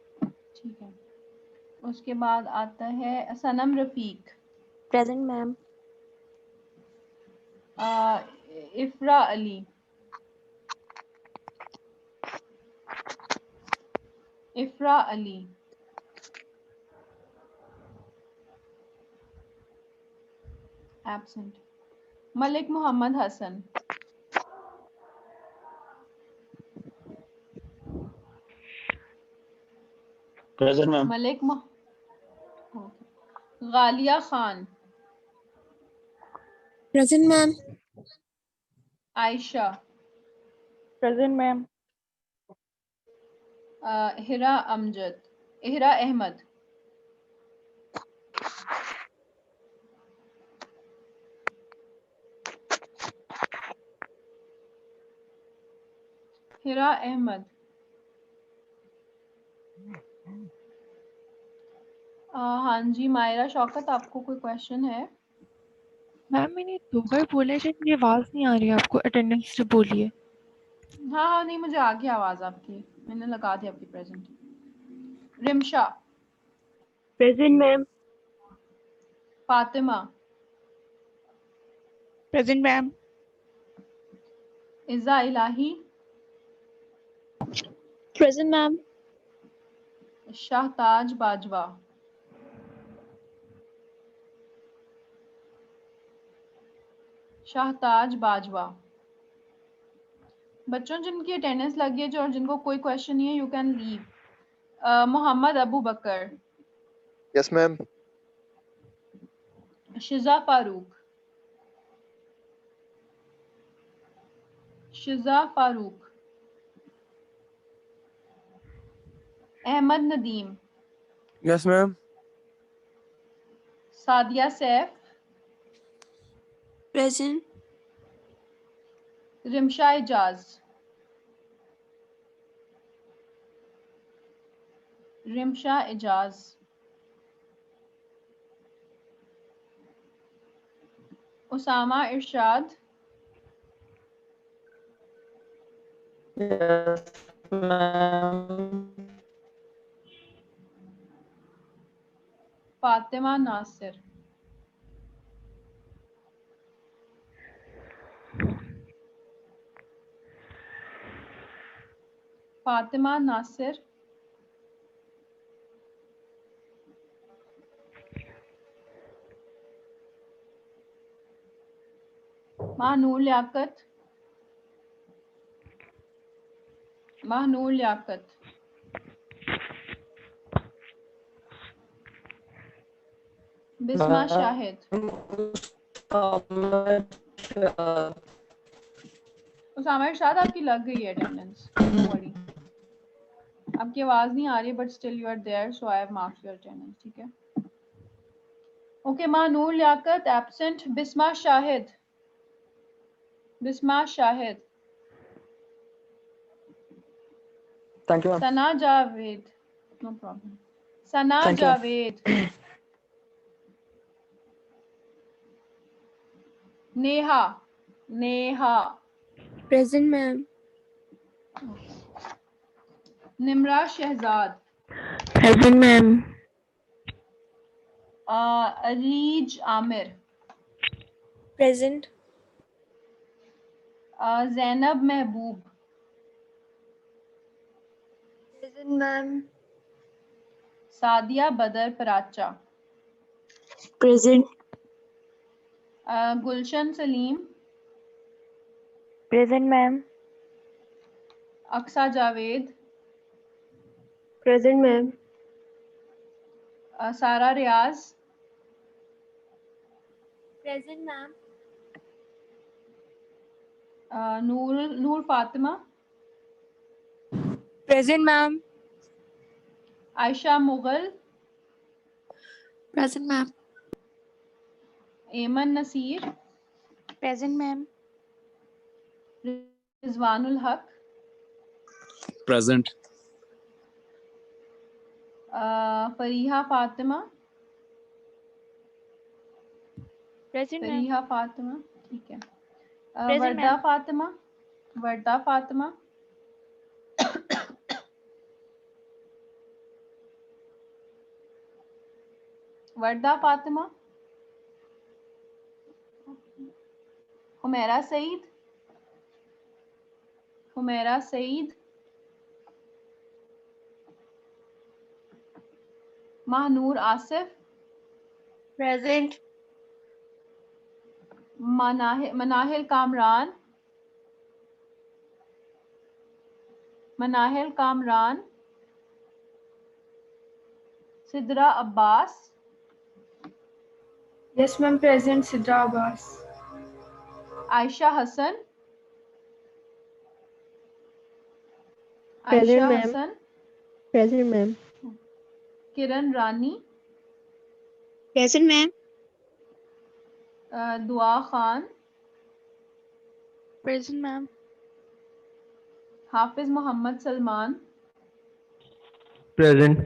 ठीक है। उसके बाद आता है Sanam Rafiq, present ma'am. Ifra Ali, Ifra Ali, absent. Malik Mohammad Hasan, present ma'am. Malik Ghalia Khan, present ma'am. Ayesha, present ma'am. Hira Amjad, Hira Ahmed, Hira Ahmed. हाँ जी मायरा शौकत, आपको कोई क्वेश्चन है? मैम मैंने 2 बार बोला है, शायद मेरी आवाज नहीं आ रही है आपको, अटेंडेंस से बोलिए। हाँ हाँ, नहीं मुझे आ गई आवाज आपकी, मैंने लगा दी आपकी present. Rimsha, Present, ma'am. Fatima, Present, ma'am. इज़ा इलाही, Present, ma'am. शाहताज बाजवा, शाहताज बाजवा। बच्चों जिनकी अटेंडेंस लगी है जो और जिनको कोई क्वेश्चन नहीं है, you can leave. Mohammad Abu Bakar, Yes, ma'am. Shiza Farooq, Shiza Farooq, Ahmed Nadeem, yes ma'am. Sadia Saif, Present. Rimsha Ijaz, Rimsha Ijaz, Usama Irshad, Yes, ma'am. Fatima Nasir, Fatima Nasir, Mahnoor Liaquat, Mahnoor Liaquat, Bisma Shahid, Usama Irshad आपकी लग गई है अटेंडेंस, सॉरी आपकी आवाज नहीं आ रही but still you are there so I have marked your attendance, ठीक है। Okay, Mahnoor Liaquat absent, Bisma Shahid, Bisma Shahid, Thank you, ma'am. Sana Javed, no problem, Sana Thank you. Javed, Neha, Neha, Present, ma'am. Nimra Shahzad, Present, ma'am. Areej Aamir, Present. Zainab Mehboob, Present, ma'am. Sadia बदर पराचा, Present. गुलशन Salim, Present, ma'am. Aqsa Javed, Present, ma'am. सारा रियाज, Present, ma'am. नूर नूर Fatima, Present, ma'am. Ayesha Mughal, Present, ma'am. एमन Naseer, Present, ma'am. Rizwanul हक, Present. Fariha Fatima, Present, ma'am. Fariha Fatima, ठीक है। Present, वर्दा ma'am. Fatima, वर्दा फातिमा, वर्दा Fatima, Humaira Saeed, Humaira Saeed, Mahnoor Asif, Present. Manahil Kamran, Manahil Kamran, Sidra Abbas, Yes, ma'am. Present, Sidra Abbas. Ayesha Hasan, Present, Ayesha ma'am. Hasan, Present, ma'am. किरण रानी, Present, ma'am. दुआ Khan, Present, ma'am. हाफिज Mohammad Salman, Present.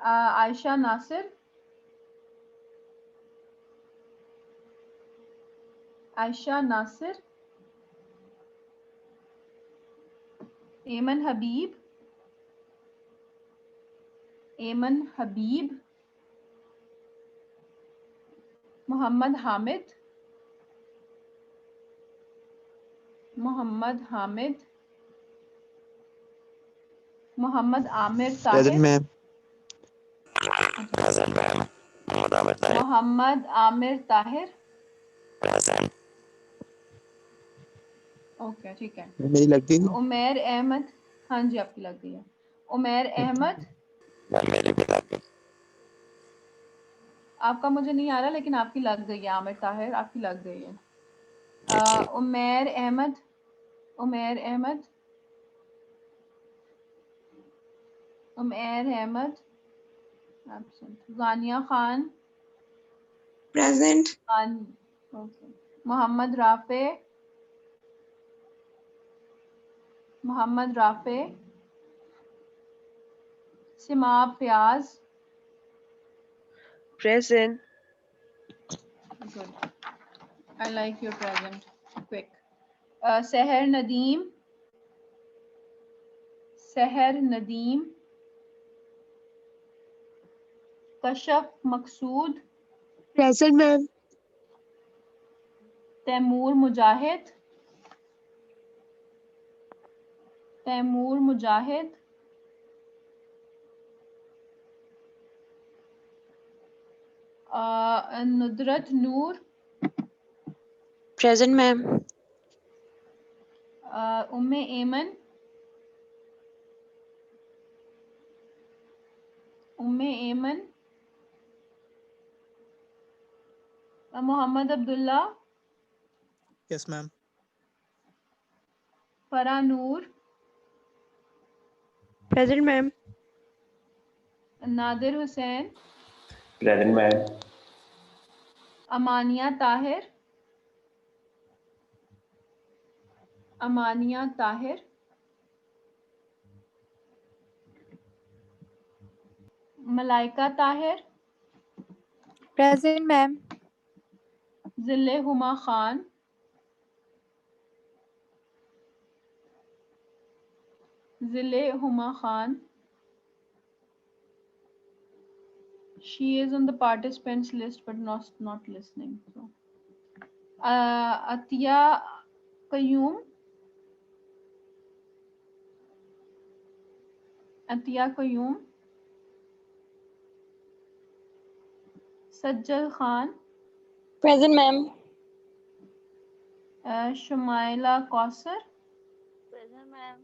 Ayesha Nasir, Ayesha Nasir, Eman Habib, Eman Habib, Mohammad Hamid, Mohammad Hamid, Mohammad Amir Present, Tahir, ma'am. Mohammad Amir Tahir. Okay ठीक है। मेरी लग गई। उमेर अहमद, हाँ जी आपकी लग गई है। उमेर अहमद, आपका मुझे नहीं आ रहा लेकिन आपकी लग गई है। आमिर ताहिर आपकी लग गई है। Umair Ahmed, Umair Ahmed, Umair Ahmed absent. Ghania Khan, present. Okay. Mohammad Rafay, Mohammad Rafay, Simab Fayyaz, present. good, I like your present, quick. Sehar Nadeem, Sehar Nadeem, Kashaf Maqsood, present ma'am. Taimur Mujahid, Taimur Mujahid, Nudrat Noor, present ma'am. Umme Eman, Umme Eman, Mohammad Abdullah, Yes, ma'am. Fara Noor, present ma'am. Nadir Hussain, present ma'am. Amania Tahir, Amania Tahir, Malaika Tahir, present ma'am. Zille Huma Khan, जिले Huma Khan, she is on the participants list but not listening, so Atiya Qayyum, Atiya Qayyum, Sajjal Khan, present ma'am. Shumaila Kausar, present ma'am.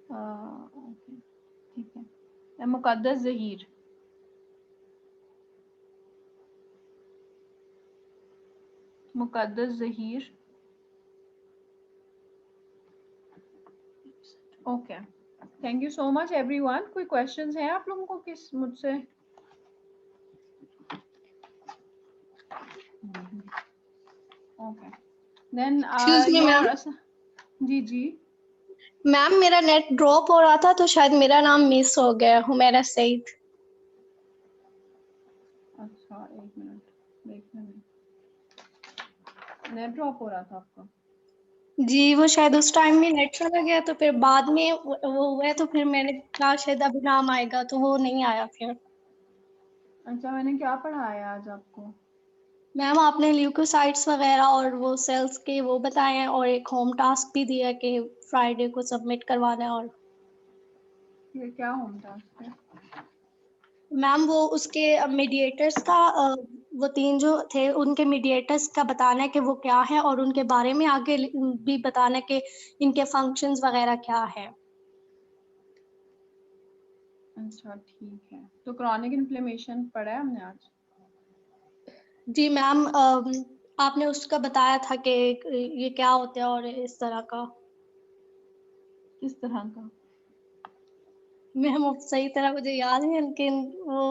okay, ठीक है। Muqaddas Zaheer, Muqaddas Zaheer, okay. Thank you so much everyone. कोई questions हैं आप लोगों को किस मुझसे? Okay then Excuse me, ma'am. जी जी मैम मेरा नेट ड्रॉप हो रहा था तो शायद मेरा नाम मिस हो गया। हुमैरा सईद। अच्छा एक मिनट देखने में, नेट ड्रॉप हो रहा था आपका? जी वो शायद उस टाइम में नेट चला गया तो फिर बाद में वो हुआ तो फिर मैंने कहा शायद अभी नाम आएगा तो वो नहीं आया फिर। अच्छा मैंने क्या पढ़ाया आज आपको? मैम आपने ल्यूकोसाइट्स वगैरह और वो सेल्स के वो बताए हैं और एक होम टास्क भी दिया कि फ्राइडे को सबमिट करवाना है। और ये क्या होम टास्क है? मैम वो उसके मीडिएटर्स का वो 3 जो थे उनके मीडिएटर्स का बताना है कि वो क्या है और उनके बारे में आगे भी बताना है कि इनके फंक्शंस वगैरह क्या है। अच्छा ठीक है। तो क्रॉनिक इन्फ्लेमेशन पढ़ा है हमने आज? जी मैम आपने उसका बताया था कि ये क्या होता है और इस तरह का। किस तरह का? मैम अब सही तरह मुझे याद है लेकिन वो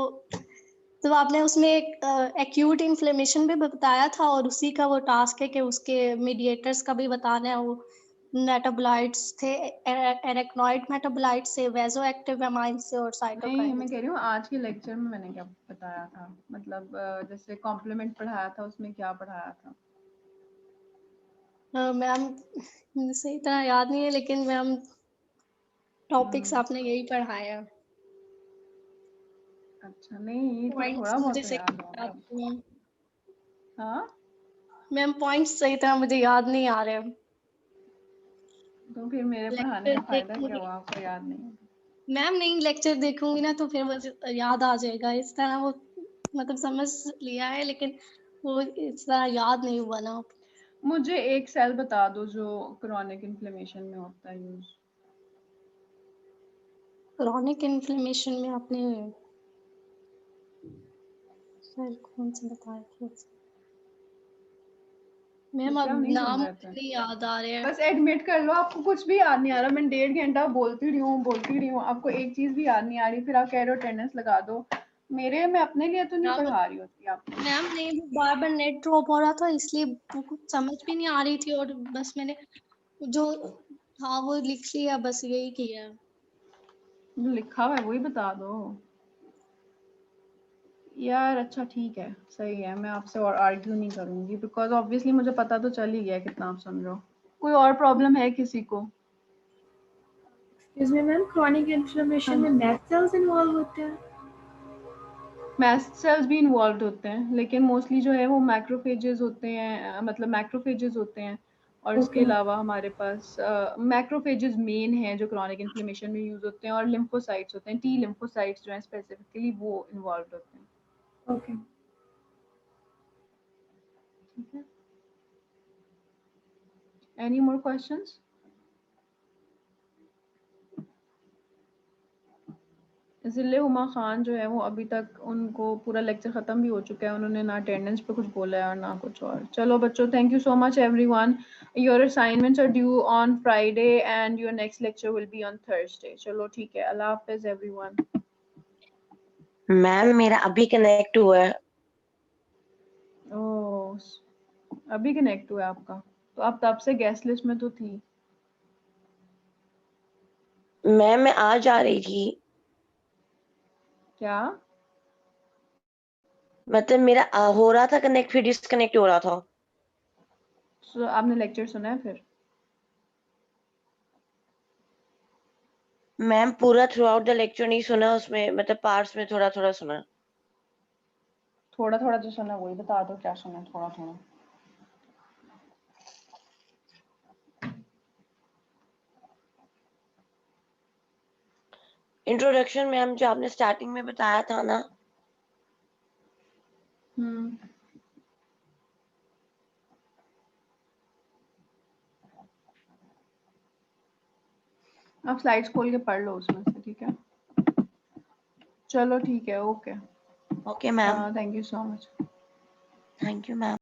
तो आपने उसमें एक एक्यूट इन्फ्लेमेशन भी बताया था और उसी का वो टास्क है कि उसके मीडिएटर्स का भी बताना है। वो मेटाबोलाइट्स थे एरेक्नॉइड मेटाबोलाइट्स से वेजो एक्टिव एमाइन से और नहीं साइटोकाइन मैं से। कह रही हूँ आज के लेक्चर में मैंने क्या बताया था, मतलब जैसे कॉम्प्लीमेंट पढ़ाया था उसमें क्या पढ़ाया था? मैम सही तरह याद नहीं है लेकिन मैम टॉपिक्स आपने यही पढ़ाए हैं। अच्छा, नहीं तो पॉइंट्स थोड़ा बहुत मुझे तो सही याद होगा। मैम। हाँ, मैम पॉइंट्स सही तरह मुझे याद नहीं आ रहे। तो फिर मेरे पढ़ाने लेक्चर का फायदा क्या देखूंगी हुआ, आपको याद नहीं? मैम, नहीं लेक्चर देखूंगी ना तो फिर मुझे याद आ जाएगा। इस तरह वो मतलब समझ लिया है, लेकिन वो इस तरह याद नहीं हुआ ना। मुझे एक सेल बता दो जो क्रॉनिक इन्फ्लेमेशन में होता है यूज। क्रॉनिक इन्फ्लेमेशन में आपने सर कौन से बताया थे? मैम जैसे अब हम नहीं सुन नाम रहे थे। नहीं याद आ रहे हैं। बस एडमिट कर लो, आपको कुछ भी याद नहीं आ रहा। मैं 1.5 घंटा बोलती रही हूँ, आपको एक चीज भी याद नहीं आ रही, फिर आप कह रहे हो अटेंडेंस लगा दो। मैं अपने लिए तो नहीं मैम पढ़ा रही होती आपको। मैम नहीं, वो बार बार नेट ड्रॉप हो रहा था, इसलिए वो कुछ समझ भी नहीं आ रही थी, और बस मैंने जो हाँ वो लिख लिया, बस यही किया है। जो लिखा हुआ है वही बता दो यार। अच्छा ठीक है, सही है, मैं आपसे और आर्ग्यू नहीं करूंगी, बिकॉज ऑब्वियसली मुझे पता तो चल ही गया कितना आप समझ रहे हो। कोई और प्रॉब्लम है किसी को? Excuse me ma'am, chronic inflammation में मैस्ट सेल्स इन्वॉल्व होते हैं? मैस्ट सेल्स भी इन्वॉल्व होते हैं, लेकिन मोस्टली जो है वो मैक्रोफेजेस होते हैं, मतलब मैक्रोफेजेस होते हैं। और इसके Okay. अलावा हमारे पास मैक्रोफेजेस मेन हैं जो क्रॉनिक इन्फ्लेमेशन में यूज होते हैं, और लिम्फोसाइट्स होते हैं, टी लिम्फोसाइट्स जो हैं स्पेसिफिकली वो इन्वॉल्व होते हैं। Okay. ठीक है, एनी मोर क्वेश्चंस? ज़िले हुमा खान जो है वो अभी तक, उनको पूरा लेक्चर ख़त्म भी हो चुका है, उन्होंने ना अटेंडेंस पे कुछ बोला है और ना कुछ और। चलो बच्चों, thank you so much everyone. Your assignments are due on Friday and your next lecture will be on Thursday. चलो ठीक है, अल्लाह हाफिज़ एवरीवन। मैम मेरा अभी कनेक्ट हुआ है। ओह, अभी कनेक्ट हुआ है आपका? तो आप तब से गेस्ट लिस्ट में तो थी। मैम मैं आज आ रही थी। क्या? मतलब मेरा हो रहा था कनेक्ट, फिर डिस्कनेक्ट हो रहा था। So, आपने लेक्चर सुना है फिर? मैम पूरा थ्रू आउट द लेक्चर नहीं सुना, उसमें मतलब पार्ट्स में थोड़ा थोड़ा सुना। थोड़ा थोड़ा जो सुना वही बता दो, क्या सुना थोड़ा थोड़ा। इंट्रोडक्शन मैम जो आपने स्टार्टिंग में बताया था ना। आप स्लाइड्स खोल के पढ़ लो उसमें से, ठीक है? चलो ठीक है, okay. Okay ma'am, thank you so much. Thank you ma'am.